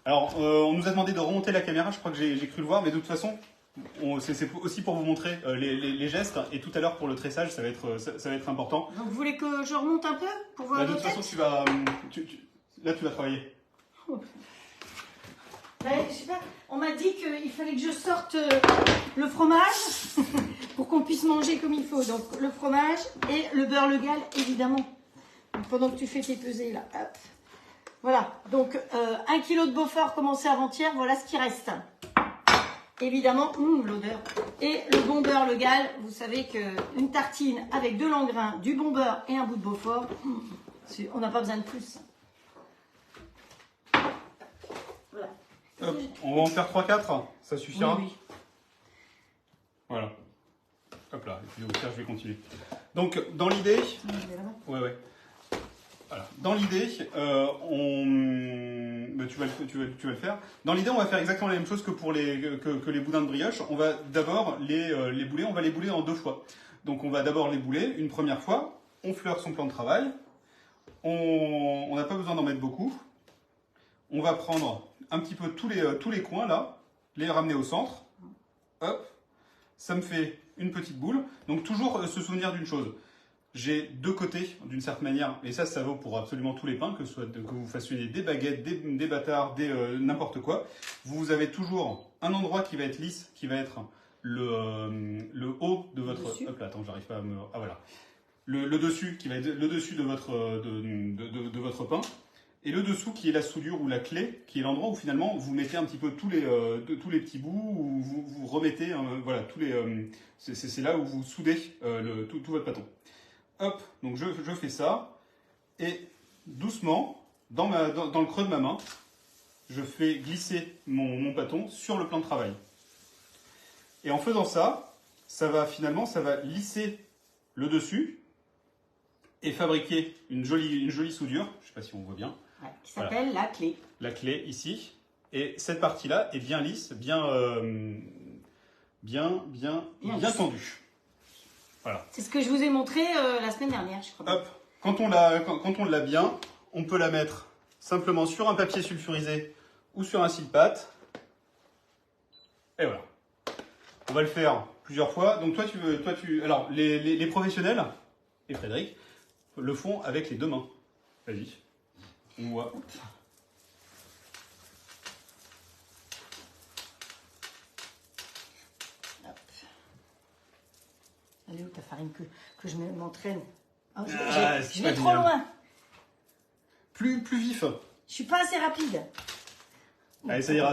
Alors, on nous a demandé de remonter la caméra, je crois que j'ai cru le voir, mais de toute façon, c'est aussi pour vous montrer les gestes, et tout à l'heure pour le tressage, ça va être important. Donc vous voulez que je remonte un peu pour voir de toute façon, là tu vas travailler. Je sais pas, on m'a dit qu'il fallait que je sorte le fromage pour qu'on puisse manger comme il faut. Donc le fromage et le beurre Legal, évidemment. Donc, pendant que tu fais tes pesées là, hop. Voilà, donc 1 kg de Beaufort commencé avant-hier, voilà ce qui reste. Évidemment, l'odeur. Et le bon beurre Legal, vous savez qu'une tartine avec de l'engrain, du bon beurre et un bout de Beaufort, on n'a pas besoin de plus. Voilà. Hop, on va en faire 3-4, ça suffira. Oui. Voilà. Hop là, et puis au pire, je vais continuer. Donc, dans l'idée... Ouais. Voilà. Dans l'idée, tu vas le faire. Dans l'idée, on va faire exactement la même chose que pour que les boudins de brioche. On va d'abord les bouler. On va les bouler en 2 fois. Donc, on va d'abord les bouler une première fois. On fleure son plan de travail. On n'a pas besoin d'en mettre beaucoup. On va prendre un petit peu tous les coins là, les ramener au centre. Hop, ça me fait une petite boule. Donc, toujours se souvenir d'une chose. J'ai 2 côtés, d'une certaine manière, et ça vaut pour absolument tous les pains, que vous fassiez des baguettes, des bâtards, n'importe quoi. Vous avez toujours un endroit qui va être lisse, qui va être le haut de votre... Hop là, attends, j'arrive pas à me... Ah voilà. Le dessus, qui va être le dessus de votre pain, et le dessous qui est la soudure ou la clé, qui est l'endroit où finalement vous mettez un petit peu tous les petits bouts, où vous remettez, voilà, c'est là où vous soudez tout votre pâton. Hop, donc je fais ça, et doucement, dans le creux de ma main, je fais glisser mon pâton sur le plan de travail. Et en faisant ça, ça va lisser le dessus et fabriquer une jolie soudure, je ne sais pas si on voit bien. Ouais, qui s'appelle la clé. La clé ici, et cette partie-là est bien lisse, bien tendue. Voilà. C'est ce que je vous ai montré la semaine dernière, je crois. Hop, quand on l'a bien, on peut la mettre simplement sur un papier sulfurisé ou sur un cile-pâte. Et voilà. On va le faire plusieurs fois. Donc alors les professionnels, et Frédéric, le font avec les 2 mains. Vas-y. On voit. Elle est où ta farine que je m'entraîne? Je vais trop loin. Plus vif. Je suis pas assez rapide. Allez, ça ira.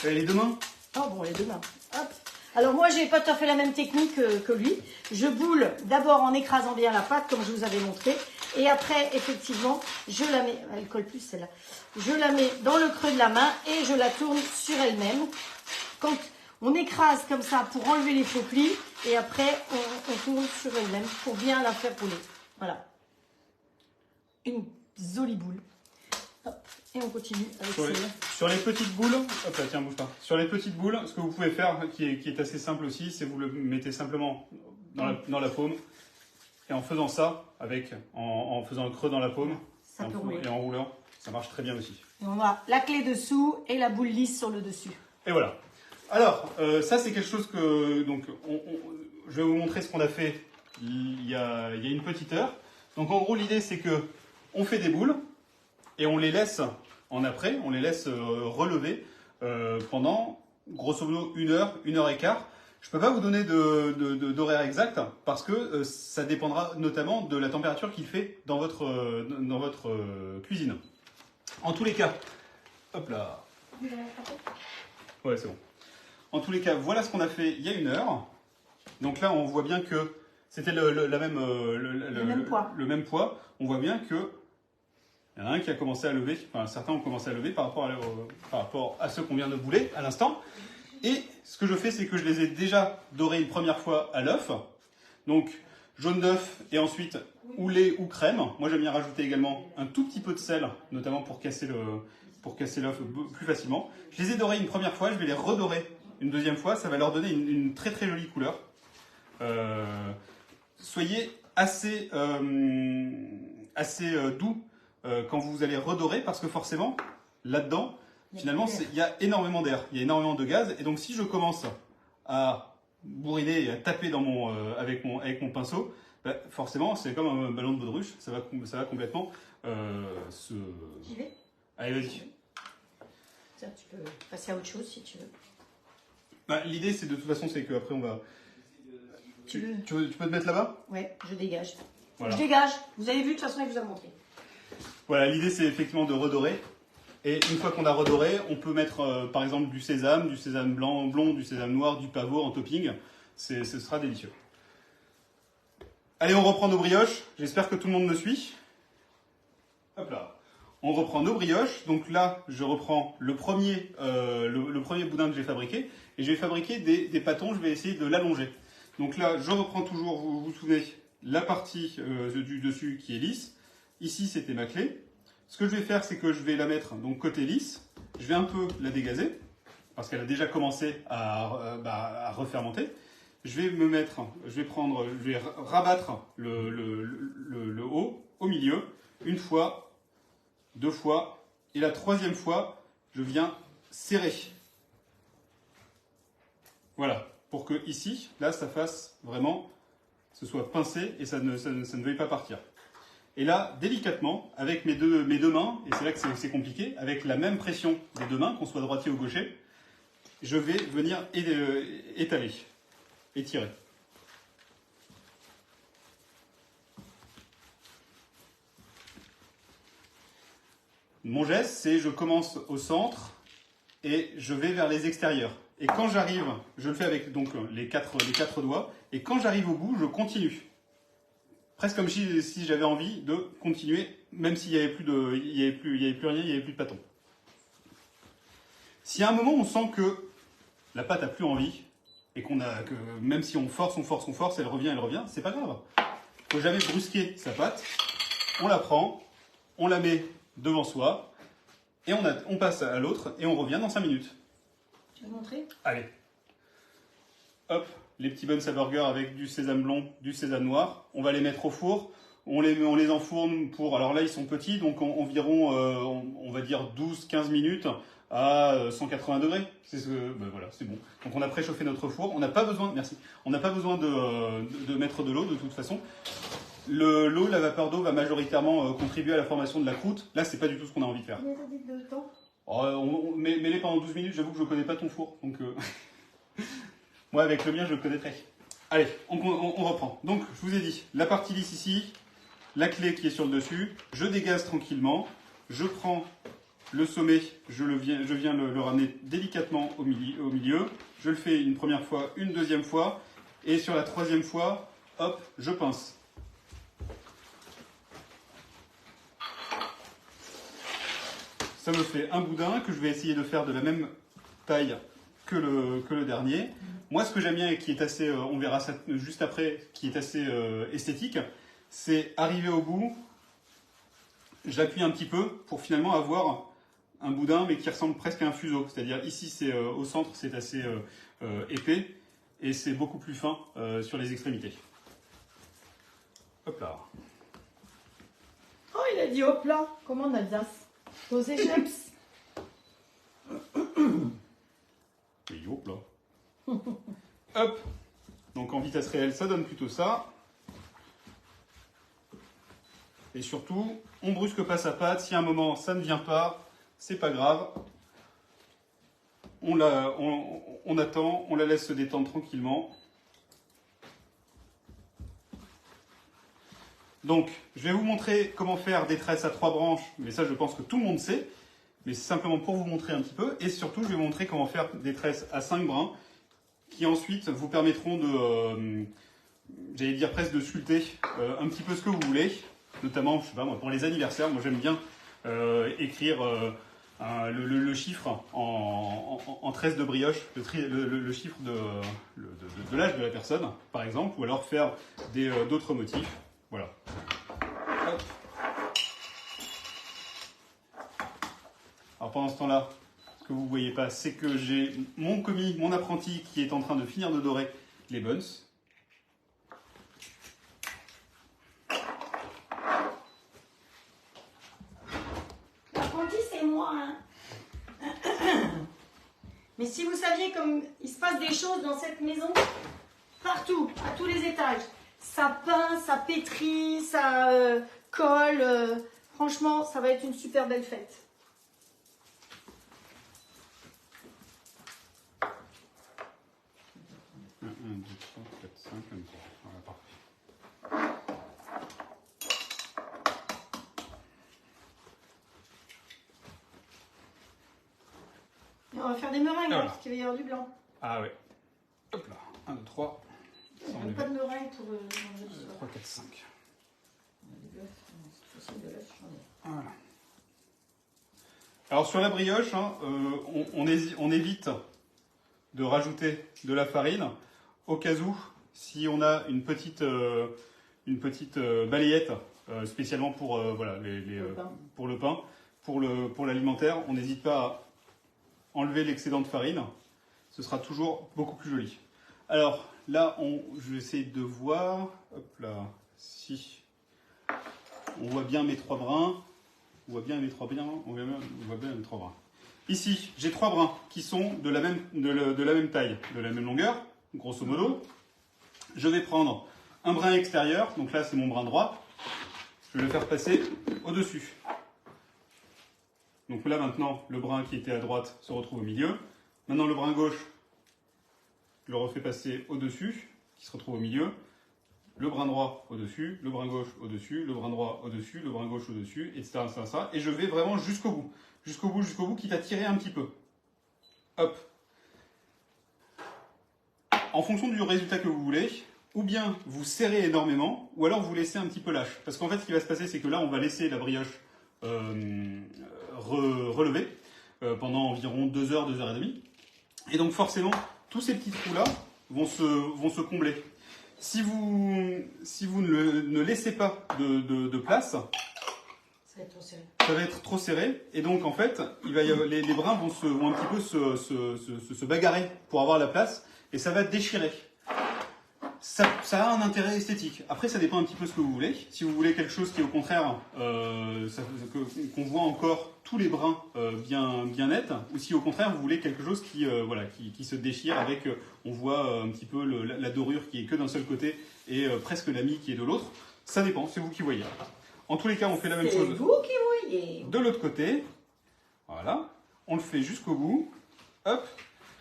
Allez, les 2 mains. Oh bon, les 2 mains. Hop. Alors moi, j'ai pas tout à fait la même technique que lui. Je boule d'abord en écrasant bien la pâte, comme je vous avais montré. Et après, effectivement, je la mets... Elle colle plus, celle-là. Je la mets dans le creux de la main et je la tourne sur elle-même. Quand on écrase comme ça pour enlever les faux plis. Et après, on tourne sur elle-même pour bien la faire rouler. Voilà. Une jolie boule. Et on continue avec sur les petites boules, hop là, tiens, bouge pas. Sur les petites boules, ce que vous pouvez faire, qui est assez simple aussi, c'est vous le mettez simplement dans la paume. Et en faisant ça, en faisant un creux dans la paume, et en roulant, ça marche très bien aussi. Et on a la clé dessous et la boule lisse sur le dessus. Et voilà. Alors, ça c'est quelque chose que... Donc, je vais vous montrer ce qu'on a fait il y a une petite heure. Donc en gros, l'idée c'est que on fait des boules et on les laisse en après, on les laisse relever pendant grosso modo 1 heure et quart. Je ne peux pas vous donner d'horaire exact parce que ça dépendra notamment de la température qu'il fait dans votre cuisine. En tous les cas, hop là. Ouais, c'est bon. En tous les cas, voilà ce qu'on a fait il y a 1 heure. Donc là, on voit bien que c'était le même poids. On voit bien que il y en a un qui a commencé à lever, enfin certains ont commencé à lever par rapport à ceux qu'on vient de bouler à l'instant. Et ce que je fais, c'est que je les ai déjà dorés une première fois à l'œuf. Donc jaune d'œuf et ensuite ou lait ou crème. Moi j'aime bien rajouter également un tout petit peu de sel, notamment pour casser l'œuf plus facilement. Je les ai dorés une première fois, je vais les redorer une deuxième fois. Ça va leur donner une très très jolie couleur. Soyez assez doux quand vous allez redorer parce que forcément, là-dedans, finalement, il y a énormément d'air, il y a énormément de gaz. Et donc, si je commence à bourriner et à taper avec mon pinceau, bah, forcément, c'est comme un ballon de baudruche, ça va complètement se... J'y vais. Allez, vas-y. Ça, tu peux passer à autre chose si tu veux. Bah, l'idée, c'est de toute façon, c'est qu'après, on va... Tu peux te mettre là-bas? Ouais, je dégage. Voilà. Je dégage. Vous avez vu, de toute façon, il vous a montré. Voilà, l'idée, c'est effectivement de redorer. Et une fois qu'on a redoré, on peut mettre par exemple du sésame blond, du sésame noir, du pavot en topping. Ce sera délicieux. Allez, on reprend nos brioches. J'espère que tout le monde me suit. Hop là. On reprend nos brioches. Donc là, je reprends le premier boudin que j'ai fabriqué. Et je vais fabriquer des pâtons. Je vais essayer de l'allonger. Donc là, je reprends toujours, vous vous souvenez, la partie du dessus qui est lisse. Ici, c'était ma clé. Ce que je vais faire, c'est que je vais la mettre donc côté lisse. Je vais un peu la dégazer parce qu'elle a déjà commencé à refermenter. Je vais rabattre le haut au milieu une fois, 2 fois et la 3e fois, je viens serrer. Voilà, pour que ici, là, ça fasse vraiment, ce soit pincé et ça ne veuille pas partir. Et là, délicatement, avec mes deux mains, et c'est là que c'est compliqué, avec la même pression des 2 mains, qu'on soit droitier ou gaucher, je vais venir étaler, étirer. Mon geste, c'est je commence au centre et je vais vers les extérieurs. Et quand j'arrive, je le fais avec donc les quatre doigts, et quand j'arrive au bout, je continue. Presque comme si j'avais envie de continuer, même s'il n'y avait plus rien, il n'y avait plus de pâton. Si à un moment on sent que la pâte n'a plus envie, et que même si on force, elle revient, c'est pas grave. Il ne faut jamais brusquer sa pâte. On la prend, on la met devant soi, et on passe à l'autre, et on revient dans 5 minutes. Tu veux montrer? Allez. Hop. Les petits buns à burger avec du sésame blond, du sésame noir. On va les mettre au four. On les enfourne pour... Alors là, ils sont petits, donc environ, on va dire 12-15 minutes à 180 degrés. Voilà, c'est bon. Donc on a préchauffé notre four. On n'a pas besoin, merci. On n'a pas besoin de mettre de l'eau de toute façon. L'eau, la vapeur d'eau va majoritairement contribuer à la formation de la croûte. Là, c'est pas du tout ce qu'on a envie de faire. Mets-les pendant 12 minutes. J'avoue que je ne connais pas ton four, donc... Moi, avec le mien, je le connaîtrai. Allez, on reprend. Donc, je vous ai dit, la partie lisse ici, la clé qui est sur le dessus, je dégaze tranquillement, je prends le sommet, je viens le ramener délicatement au milieu, je le fais une première fois, une deuxième fois, et sur la 3e fois, hop, je pince. Ça me fait un boudin que je vais essayer de faire de la même taille que le dernier. Moi, ce que j'aime bien et qui est assez, on verra ça juste après, qui est assez esthétique, c'est arriver au bout j'appuie un petit peu pour finalement avoir un boudin, mais qui ressemble presque à un fuseau. C'est-à-dire ici, c'est au centre, c'est assez épais, et c'est beaucoup plus fin sur les extrémités. Hop là. Oh, il a dit hop là, comme en Alsace. Posez Jeps. Et hop là. Hop. Donc en vitesse réelle, ça donne plutôt ça. Et surtout, on brusque pas sa pâte. Si à un moment ça ne vient pas, c'est pas grave. On attend, on la laisse se détendre tranquillement. Donc, je vais vous montrer comment faire des tresses à 3 branches, mais ça je pense que tout le monde sait. Mais c'est simplement pour vous montrer un petit peu. Et surtout, je vais vous montrer comment faire des tresses à 5 brins, qui ensuite vous permettront de, j'allais dire presque de sculpter un petit peu ce que vous voulez. Notamment, je sais pas moi, pour les anniversaires, moi j'aime bien écrire le chiffre en tresse de brioche, le chiffre de l'âge de la personne, par exemple, ou alors faire d'autres motifs. Voilà. Hop. Alors pendant ce temps-là, ce que vous ne voyez pas, c'est que j'ai mon commis, mon apprenti, qui est en train de finir de dorer les buns. L'apprenti, c'est moi. Hein. Mais si vous saviez comme il se passe des choses dans cette maison, partout, à tous les étages. Ça peint, ça pétrit, ça colle. Franchement, ça va être une super belle fête. Un, 2, 3, 4, 5, voilà, parfait. Et on va faire des meringues, Voilà. parce qu'il va y avoir du blanc. Ah ouais. Hop là. 1, 2, 3. Il n'y a pas de meringues pour manger du soir. 3, 4, 5. Voilà. Alors sur la brioche, hein, on évite de rajouter de la farine au cas où, si on a une petite balayette spécialement pour, voilà, pour le pain, pour l'alimentaire, on n'hésite pas à enlever l'excédent de farine. Ce sera toujours beaucoup plus joli. Alors là, je vais essayer de voir. Hop là, si on voit bien mes 3 brins. On voit bien mes 3 brins. On voit bien mes 3 brins. Ici, j'ai 3 brins qui sont de la même taille, de la même longueur, grosso modo. Je vais prendre un brin extérieur. Donc là, c'est mon brin droit. Je vais le faire passer au-dessus. Donc là, maintenant, le brin qui était à droite se retrouve au milieu. Maintenant, le brin gauche, je le refais passer au-dessus, qui se retrouve au milieu. Le brin droit au-dessus, le brin gauche au-dessus, le brin droit au-dessus, le brin gauche au-dessus, etc., etc. Et je vais vraiment jusqu'au bout. Jusqu'au bout, quitte à tirer un petit peu. Hop. En fonction du résultat que vous voulez, ou bien vous serrez énormément, ou alors vous laissez un petit peu lâche. Parce qu'en fait, ce qui va se passer, c'est que là, on va laisser la brioche relever pendant environ 2 heures, 2 heures et demie. Et donc forcément, tous ces petits trous-là vont se combler. Si vous ne laissez pas de place, Ça va être trop serré. ça va être trop serré. Et donc en fait, les brins vont un petit peu se bagarrer pour avoir la place. Et ça va déchirer. Ça a un intérêt esthétique. Après, ça dépend un petit peu ce que vous voulez. Si vous voulez quelque chose qui, au contraire, qu'on voit encore tous les brins bien nets, ou si au contraire vous voulez quelque chose qui se déchire avec, on voit un petit peu la dorure qui est que d'un seul côté et presque la mie qui est de l'autre. Ça dépend, c'est vous qui voyez. En tous les cas, on fait la même chose. C'est vous qui voyez. De l'autre côté, voilà, on le fait jusqu'au bout. Hop.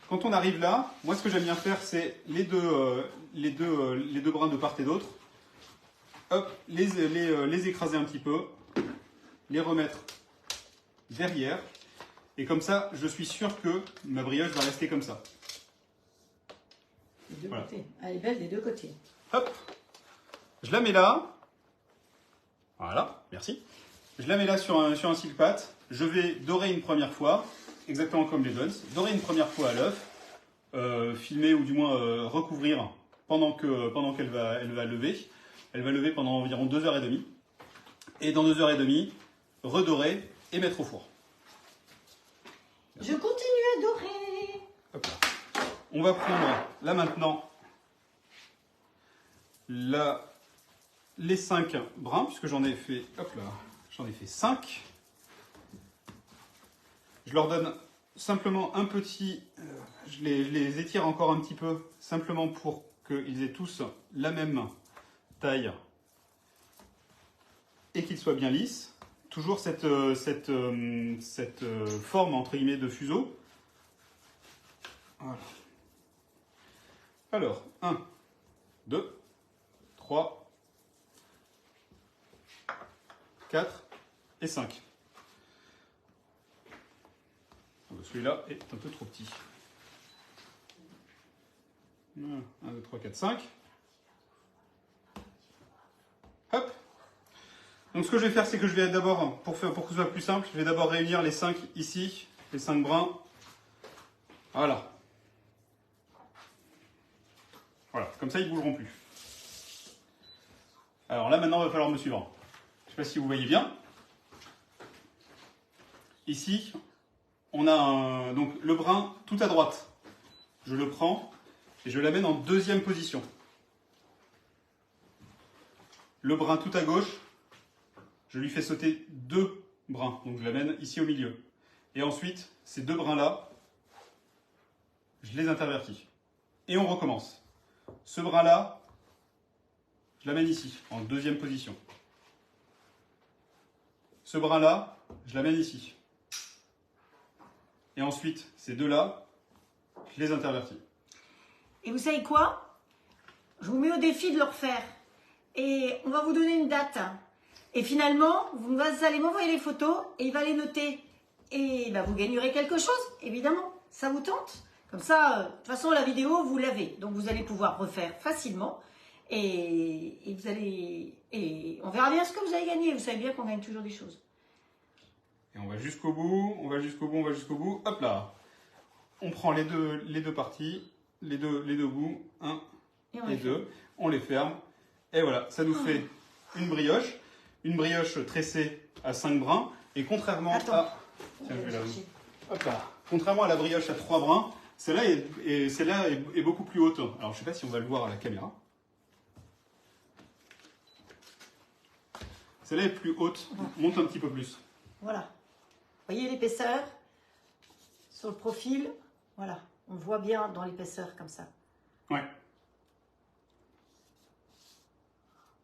Quand on arrive là, moi ce que j'aime bien faire, c'est les deux brins de part et d'autre. Hop, les écraser un petit peu, les remettre derrière. Et comme ça, je suis sûr que ma brioche va rester comme ça. Des deux côtés. Elle est belle des deux côtés. Hop, je la mets là. Voilà, merci. Je la mets là sur un silpat. Je vais dorer une première fois. Exactement comme les buns. Dorer une première fois à l'œuf, filmer ou du moins recouvrir pendant qu'elle va lever. Elle va lever pendant environ 2 heures et demie. Et dans 2 heures et demie, redorer et mettre au four. Je continue à dorer. Hop là. On va prendre là maintenant les 5 brins, puisque j'en ai fait, hop là, j'en ai fait 5. Je leur donne simplement un petit, je les étire encore un petit peu, simplement pour qu'ils aient tous la même taille et qu'ils soient bien lisses. Toujours cette forme entre guillemets de fuseau. Voilà. Alors, 1, 2, 3, 4 et 5. Celui-là est un peu trop petit. 1, 2, 3, 4, 5. Hop. Donc ce que je vais faire, c'est que je vais d'abord, pour que ce soit plus simple, je vais d'abord réunir les 5 ici, les 5 brins. Voilà. Voilà, comme ça ils ne bougeront plus. Alors là maintenant il va falloir me suivre. Je ne sais pas si vous voyez bien. Ici, on a donc le brin tout à droite. Je le prends et je l'amène en deuxième position. Le brin tout à gauche, je lui fais sauter 2 brins. Donc je l'amène ici au milieu. Et ensuite, ces 2 brins-là, je les intervertis. Et on recommence. Ce brin-là, je l'amène ici, en deuxième position. Ce brin-là, je l'amène ici. Et ensuite, ces 2-là, je les intervertis. Et vous savez quoi? Je vous mets au défi de le refaire. Et on va vous donner une date. Et finalement, vous allez m'envoyer les photos et il va les noter. Et ben, vous gagnerez quelque chose, évidemment. Ça vous tente? Comme ça, de toute façon, la vidéo, vous l'avez. Donc, vous allez pouvoir refaire facilement. Et on verra bien ce que vous avez gagné. Vous savez bien qu'on gagne toujours des choses. Et on va jusqu'au bout, on va jusqu'au bout, on va jusqu'au bout. Hop là. On prend les deux parties, les deux bouts, 1 et 2. On les ferme. Et voilà, ça nous fait une brioche tressée à 5 brins. Et contrairement à... Tiens, je vais la... Hop là. Contrairement à la brioche à 3 brins, celle-là est beaucoup plus haute. Alors, je ne sais pas si on va le voir à la caméra. Celle-là est plus haute, monte un petit peu plus. Voilà. Vous voyez l'épaisseur sur le profil? Voilà. On voit bien dans l'épaisseur comme ça. Ouais.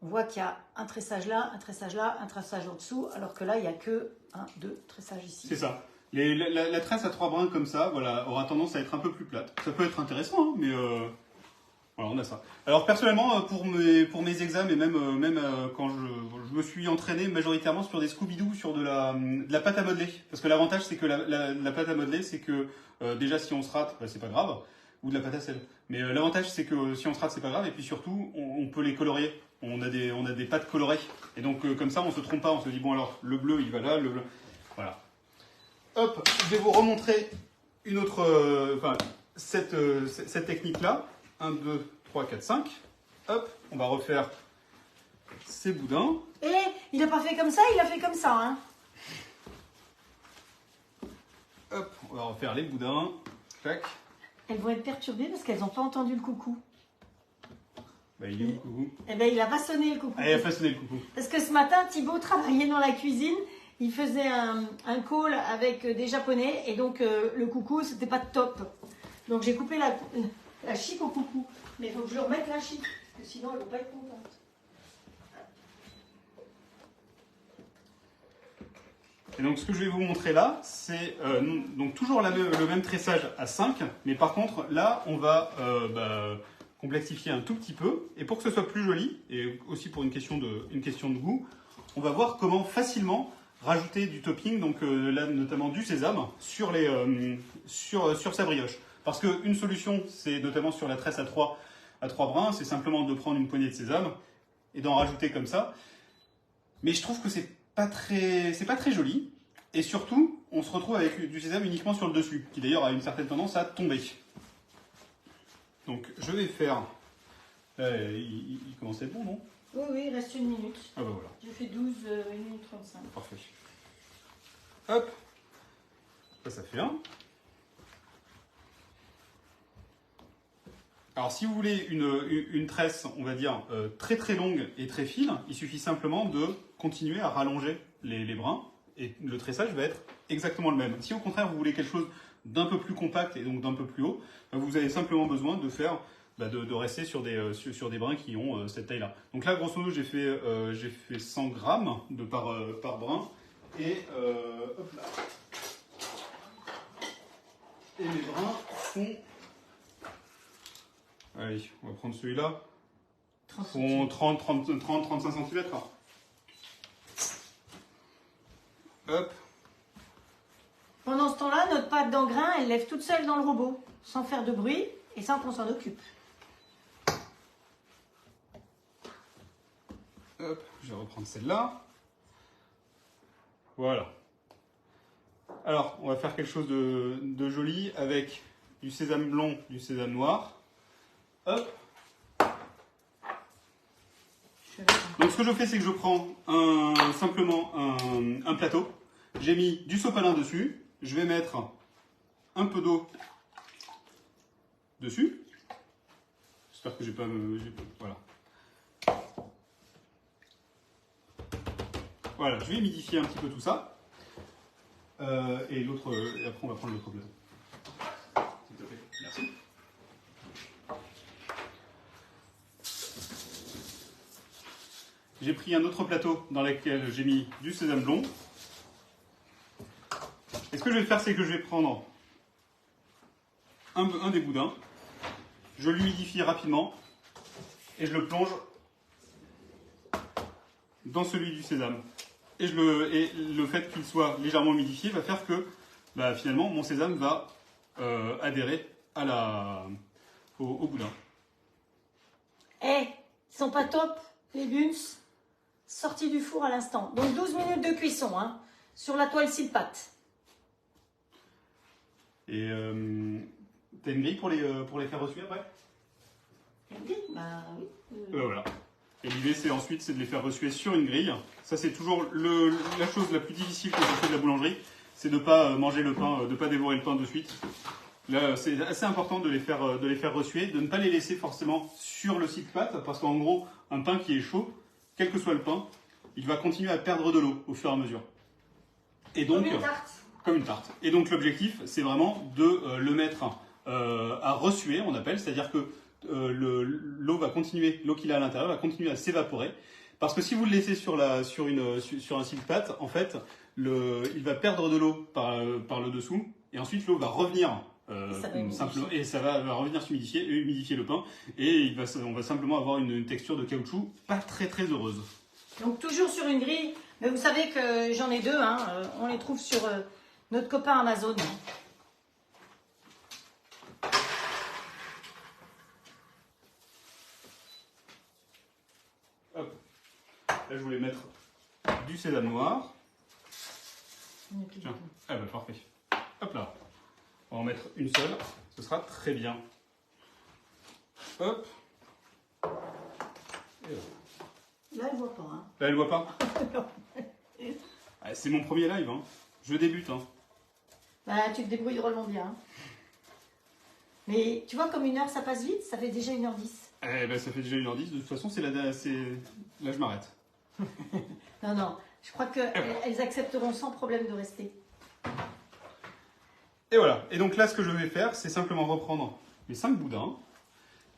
On voit qu'il y a un tressage là, un tressage en dessous, alors que là, il n'y a que 1, 2 tressages ici. C'est ça. La tresse à 3 brins comme ça, voilà, aura tendance à être un peu plus plate. Ça peut être intéressant, hein, mais voilà, on a ça. Alors personnellement, pour mes examens et même quand je me suis entraîné majoritairement sur des Scooby-Doo, sur de la pâte à modeler. Parce que l'avantage, c'est que la pâte à modeler, c'est que déjà si on se rate, bah, c'est pas grave. Ou de la pâte à sel. Mais l'avantage, c'est que si on se rate, c'est pas grave. Et puis surtout, on peut les colorier. On a des pâtes colorées. Et donc comme ça, on se trompe pas. On se dit, bon alors, le bleu, il va là, le bleu... Voilà. Hop, je vais vous remontrer une autre... cette technique-là. 1, 2, 3, 4, 5. Hop, on va refaire ces boudins. Et il n'a pas fait comme ça, il a fait comme ça. Hein. Hop, on va refaire les boudins. Clac. Elles vont être perturbées parce qu'elles n'ont pas entendu le coucou. Bah, il est où le coucou? Eh ben, il a pas sonné le coucou. Ah, il a pas sonné le coucou. Parce que ce matin, Thibaut travaillait dans la cuisine. Il faisait un call avec des Japonais. Et donc, le coucou, c'était pas top. Donc, j'ai coupé la chic au coucou. Mais il faut que je remette la chic. Parce que sinon, elle ne va pas être contente. Et donc ce que je vais vous montrer là, c'est donc toujours le même tressage à 5, mais par contre là on va complexifier un tout petit peu, et pour que ce soit plus joli, et aussi pour une question de goût, on va voir comment facilement rajouter du topping, donc là notamment du sésame, sur sa brioche. Parce qu'une solution, c'est notamment sur la tresse à 3 brins, c'est simplement de prendre une poignée de sésame et d'en rajouter comme ça. Mais je trouve que c'est pas très joli. Et surtout, on se retrouve avec du sésame uniquement sur le dessus, qui d'ailleurs a une certaine tendance à tomber. Donc je vais faire... il commence à être bon, non? Oui, il reste 1 minute. Ah bah voilà. J'ai fait 12, 1 minute 35. Parfait. Hop. Ça fait un. Alors, si vous voulez une tresse, on va dire, très très longue et très fine, il suffit simplement de continuer à rallonger les brins et le tressage va être exactement le même. Si au contraire, vous voulez quelque chose d'un peu plus compact et donc d'un peu plus haut, vous avez simplement besoin de faire, de rester sur des brins qui ont cette taille-là. Donc là, grosso modo, j'ai fait 100 grammes par brin et hop là. Et mes brins font... Allez, on va prendre celui-là. Font 30-35 cm. Hop. Pendant ce temps-là, notre pâte d'engrain, elle lève toute seule dans le robot, sans faire de bruit et sans qu'on s'en occupe. Hop, je vais reprendre celle-là. Voilà. Alors, on va faire quelque chose de joli avec du sésame blond, du sésame noir. Hop. Donc ce que je fais, c'est que je prends simplement un plateau. J'ai mis du sopalin dessus. Je vais mettre un peu d'eau dessus. J'espère que j'ai pas... Voilà. Voilà, je vais humidifier un petit peu tout ça. Et l'autre... après, on va prendre l'autre plateau. S'il te plaît. Merci. J'ai pris un autre plateau dans lequel j'ai mis du sésame blond. Et ce que je vais faire, c'est que je vais prendre un des boudins, je l'humidifie rapidement et je le plonge dans celui du sésame. Et le fait qu'il soit légèrement humidifié va faire que finalement mon sésame va adhérer au boudin. Ils sont pas top, les buns, sortis du four à l'instant. Donc 12 minutes de cuisson sur la toile sile-pâte. Et t'as une grille pour les faire recuire après? Une grille? Bah oui. Voilà. Et l'idée, c'est ensuite de les faire recuire sur une grille. Ça, c'est toujours la chose la plus difficile quand on fait de la boulangerie, c'est de ne pas manger le pain, de ne pas dévorer le pain de suite. Là, c'est assez important de les faire recuire, de ne pas les laisser forcément sur le sile-pâte, parce qu'en gros, un pain qui est chaud, quel que soit le pain, il va continuer à perdre de l'eau au fur et à mesure. Et donc, comme une tarte. Comme une tarte. Et donc l'objectif, c'est vraiment de le mettre à ressuer, on appelle, c'est-à-dire que l'eau va continuer, l'eau qu'il a à l'intérieur va continuer à s'évaporer. Parce que si vous le laissez sur un sile-pâte, en fait, il va perdre de l'eau par le dessous, et ensuite l'eau va revenir simplement, et ça va revenir humidifier le pain, et on va simplement avoir une texture de caoutchouc pas très très heureuse. Donc toujours sur une grille, mais vous savez que j'en ai deux, on les trouve sur notre copain Amazon. Hop. Là, je voulais mettre du sésame noir. Tiens. Ah bah parfait. Hop là. On va en mettre une seule. Ce sera très bien. Hop. Et voilà. Là, elle voit pas. Là, elle voit pas. C'est mon premier live. Je débute. Tu te débrouilles drôlement bien. Mais tu vois, comme 1 heure, ça passe vite. Ça fait déjà 1h10. Ça fait déjà 1h10. De toute façon, là, je m'arrête. Non. Je crois qu'elles accepteront sans problème de rester. Et voilà. Et donc là, ce que je vais faire, c'est simplement reprendre les 5 boudins,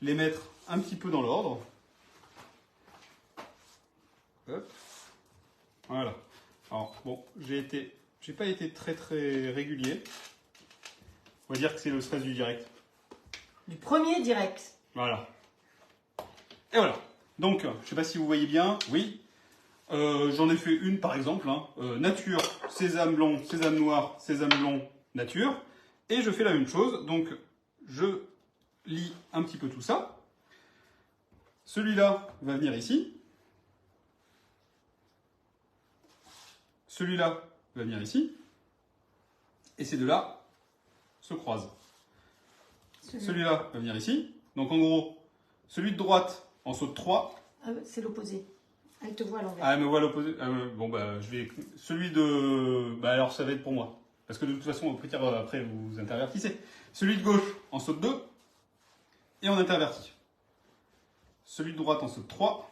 les mettre un petit peu dans l'ordre. Hop. Voilà. Alors, bon, j'ai pas été très très régulier. On va dire que c'est le stress du direct. Du premier direct. Voilà. Et voilà. Donc, je sais pas si vous voyez bien. Oui. J'en ai fait une par exemple. Nature, sésame blond, sésame noir, sésame blond, nature. Et je fais la même chose. Donc, je lis un petit peu tout ça. Celui-là va venir ici. Celui-là va venir ici. Et ces deux-là se croisent. Celui-là va venir ici. Donc en gros, celui de droite en saute 3. Ah, c'est l'opposé. Elle te voit à l'envers. Ah, elle me voit à l'opposé. Bon, bah, je vais. Celui de. Bah, alors, ça va être pour moi. Parce que de toute façon, au plus tard, après, vous intervertissez. Celui de gauche en saute 2 et on intervertit. Celui de droite en saute 3.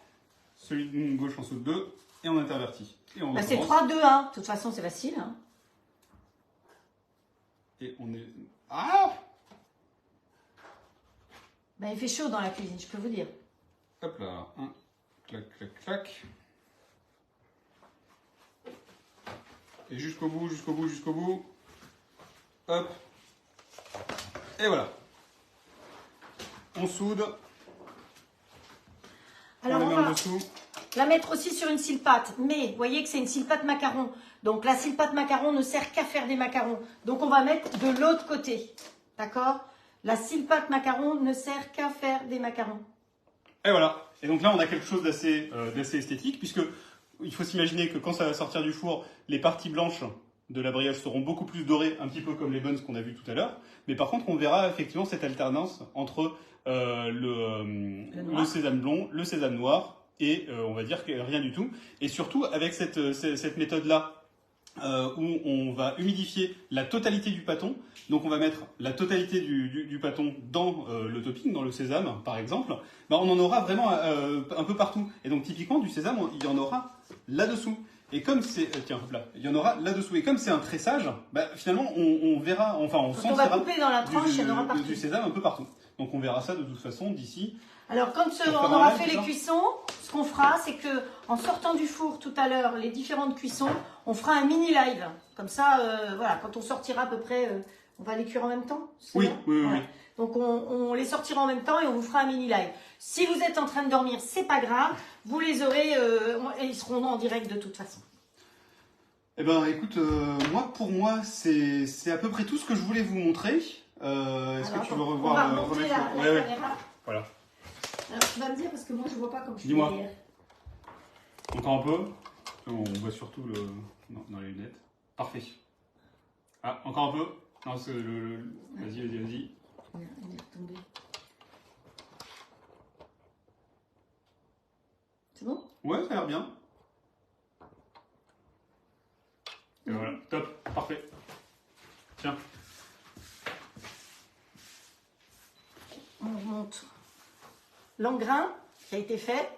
Celui de gauche en saute 2 et on intervertit. Et on bah, c'est 3, 2, 1. De toute façon, c'est facile. Hein. Et on est. Ah! Bah, il fait chaud dans la cuisine, je peux vous dire. Hop là, un, clac, clac, clac. Et jusqu'au bout, jusqu'au bout, jusqu'au bout. Hop. Et voilà. On soude. Alors, on on la met en va dessous. la mettre aussi sur une scie-pâte. Mais, vous voyez que c'est une scie-pâte macaron. Donc, la scie-pâte macaron ne sert qu'à faire des macarons. Donc, on va mettre de l'autre côté. D'accord? La scie-pâte macaron ne sert qu'à faire des macarons. Et voilà. Et donc là, on a quelque chose d'assez esthétique, puisque il faut s'imaginer que quand ça va sortir du four, les parties blanches de la brioche seront beaucoup plus dorées, un petit peu comme les buns qu'on a vu tout à l'heure. Mais par contre, on verra effectivement cette alternance entre le sésame blond, le sésame noir, et on va dire que rien du tout. Et surtout, avec cette méthode-là, où on va humidifier la totalité du pâton. Donc on va mettre la totalité du pâton dans le topping, dans le sésame par exemple. Ben, on en aura vraiment un peu partout. Et donc typiquement du sésame, il y en aura là-dessous. Et comme c'est... tiens, hop là, il y en aura là-dessous. Et comme c'est un tressage, ben, finalement on verra, enfin on sentira on va couper dans la tranche, il y en aura partout. Du sésame un peu partout. Donc on verra ça de toute façon d'ici. Alors quand on aura fait les cuissons, ce qu'on fera, c'est que en sortant du four tout à l'heure, les différentes cuissons, on fera un mini live. Comme ça, voilà, quand on sortira à peu près, on va les cuire en même temps. Oui, oui, oui. Donc on les sortira en même temps et on vous fera un mini live. Si vous êtes en train de dormir, c'est pas grave, vous les aurez, et ils seront en direct de toute façon. Eh ben, écoute, pour moi, c'est à peu près tout ce que je voulais vous montrer. Est-ce que tu veux revoir remettre la caméra. Voilà. Alors, tu vas me dire parce que moi je vois pas comme je suis derrière. Encore un peu. On voit surtout dans les lunettes. Parfait. Ah, encore un peu. Non, c'est vas-y, vas-y, vas-y. Il est retombé. C'est bon? Ouais, ça a l'air bien. Et voilà, top, parfait. Tiens. On remonte l'engrain qui a été fait.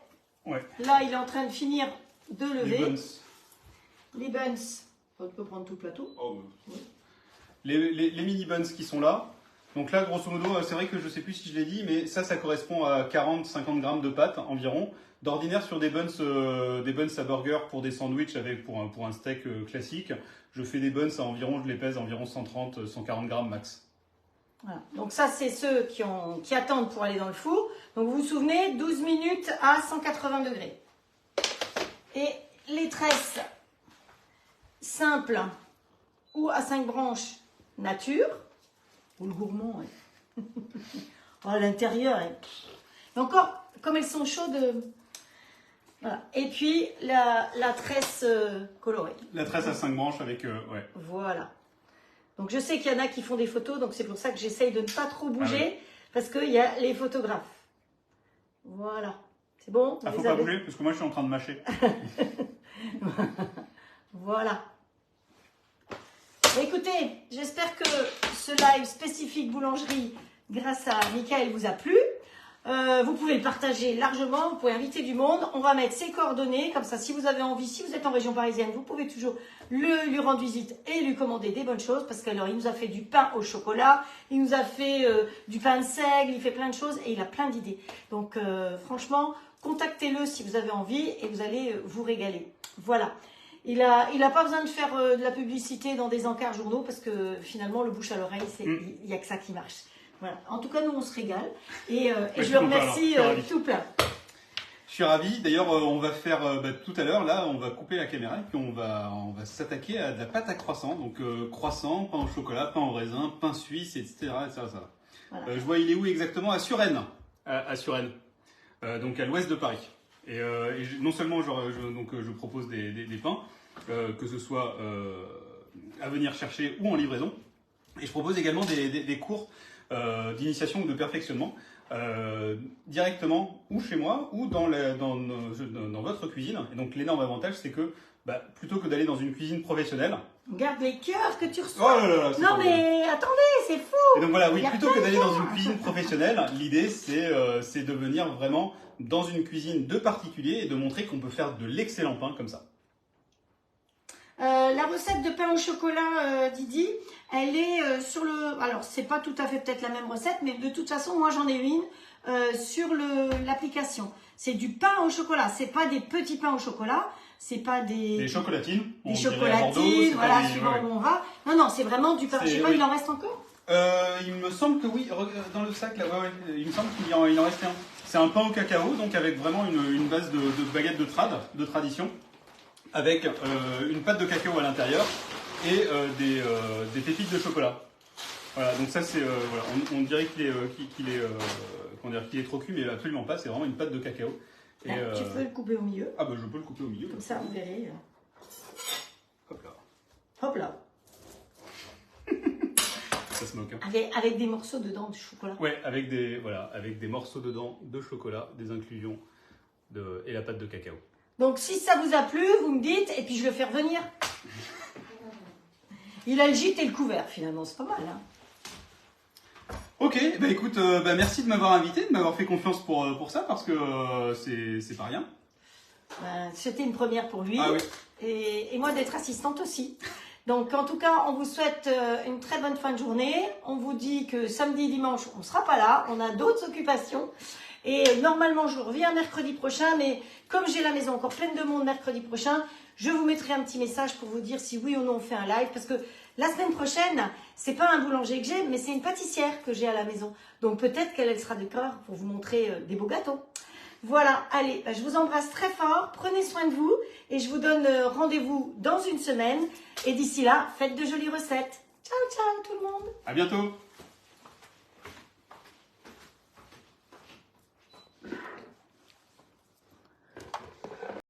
Ouais. Là, il est en train de finir de lever. Les buns. On peut prendre tout le plateau. Oh, oui. Les mini buns qui sont là. Donc là, grosso modo, c'est vrai que je ne sais plus si je l'ai dit, mais ça correspond à 40-50 grammes de pâte environ. D'ordinaire, sur des buns à burger pour des sandwichs pour un steak classique, je fais des buns à environ, je les pèse à environ 130-140 grammes max. Voilà. Donc ça, c'est ceux qui attendent pour aller dans le four. Donc vous vous souvenez, 12 minutes à 180 degrés. Et les tresses simples ou à 5 branches nature, ou le gourmand. Ouais. Oh, à l'intérieur. Ouais. Et encore, comme elles sont chaudes. Voilà. Et puis la tresse colorée. La tresse à 5 branches avec... ouais. Voilà. Donc je sais qu'il y en a qui font des photos, donc c'est pour ça que j'essaye de ne pas trop bouger, parce qu'il y a les photographes. Voilà. C'est bon? Ah, faut pas bouger, parce que moi je suis en train de mâcher. Voilà. Bah, écoutez, j'espère que ce live spécifique boulangerie, grâce à Michael, vous a plu. Vous pouvez le partager largement, vous pouvez inviter du monde. On va mettre ses coordonnées, comme ça si vous avez envie, si vous êtes en région parisienne, vous pouvez toujours lui rendre visite et lui commander des bonnes choses, parce qu'il nous a fait du pain au chocolat, il nous a fait du pain de seigle, il fait plein de choses et il a plein d'idées. Donc franchement, contactez-le si vous avez envie et vous allez vous régaler. Voilà. Il a pas besoin de faire de la publicité dans des encarts journaux, parce que finalement le bouche à l'oreille, il n'y a que ça qui marche. Voilà. En tout cas, nous, on se régale. Et je le remercie tout plein. Je suis ravi. D'ailleurs, on va faire tout à l'heure, là, on va couper la caméra et puis on va s'attaquer à de la pâte à croissant. Donc, croissant, pain au chocolat, pain au raisin, pain suisse, etc. Voilà. Je vois, il est où exactement? À Suresnes. À Suresnes. Donc, à l'ouest de Paris. Et non seulement je propose des pains, que ce soit à venir chercher ou en livraison. Et je propose également des cours d'initiation ou de perfectionnement directement ou chez moi ou dans votre cuisine. Et donc l'énorme avantage, c'est que plutôt que d'aller dans une cuisine professionnelle. Regarde les cœurs que tu reçois. Oh là là, non mais attendez, c'est fou. Et donc voilà, oui, plutôt que d'aller dans une cuisine professionnelle, l'idée c'est de venir vraiment dans une cuisine de particulier et de montrer qu'on peut faire de l'excellent pain comme ça. La recette de pain au chocolat, Didi, elle est sur le... Alors, c'est pas tout à fait peut-être la même recette, mais de toute façon, moi j'en ai une sur l'application. C'est du pain au chocolat, c'est pas des petits pains au chocolat, c'est pas des chocolatines. Des chocolatines, voilà, suivant où on va. Non, non, c'est vraiment du pain. Je sais pas, il en reste encore? Il me semble que oui, dans le sac là, il me semble qu'il en reste un. C'est un pain au cacao, donc avec vraiment une base de baguette de tradition, avec une pâte de cacao à l'intérieur et des pépites de chocolat. Voilà, donc ça c'est voilà, on dirait qu'il est trop cuit, mais absolument pas. C'est vraiment une pâte de cacao. Et, tu peux le couper au milieu. Ah je peux le couper au milieu. Comme ça, vous verrez. Hop là. Hop là. Ça se moque. Hein. Avec des morceaux dedans de chocolat. Ouais, avec des morceaux dedans de chocolat, des inclusions et la pâte de cacao. Donc si ça vous a plu, vous me dites, et puis je le fais revenir. Il a le gîte et le couvert, finalement, c'est pas mal. Hein. Ok, écoute, merci de m'avoir invité, de m'avoir fait confiance pour ça, parce que c'est pas rien. C'était une première pour lui, ah, oui. et moi d'être assistante aussi. Donc en tout cas, on vous souhaite une très bonne fin de journée. On vous dit que samedi, dimanche, on ne sera pas là, on a d'autres occupations. Et normalement, je reviens mercredi prochain, mais comme j'ai la maison encore pleine de monde mercredi prochain, je vous mettrai un petit message pour vous dire si oui ou non on fait un live, parce que la semaine prochaine, c'est pas un boulanger que j'ai, mais c'est une pâtissière que j'ai à la maison. Donc peut-être qu'elle sera de cœur pour vous montrer des beaux gâteaux. Voilà, allez, je vous embrasse très fort, prenez soin de vous et je vous donne rendez-vous dans une semaine. Et d'ici là, faites de jolies recettes. Ciao, ciao tout le monde. À bientôt.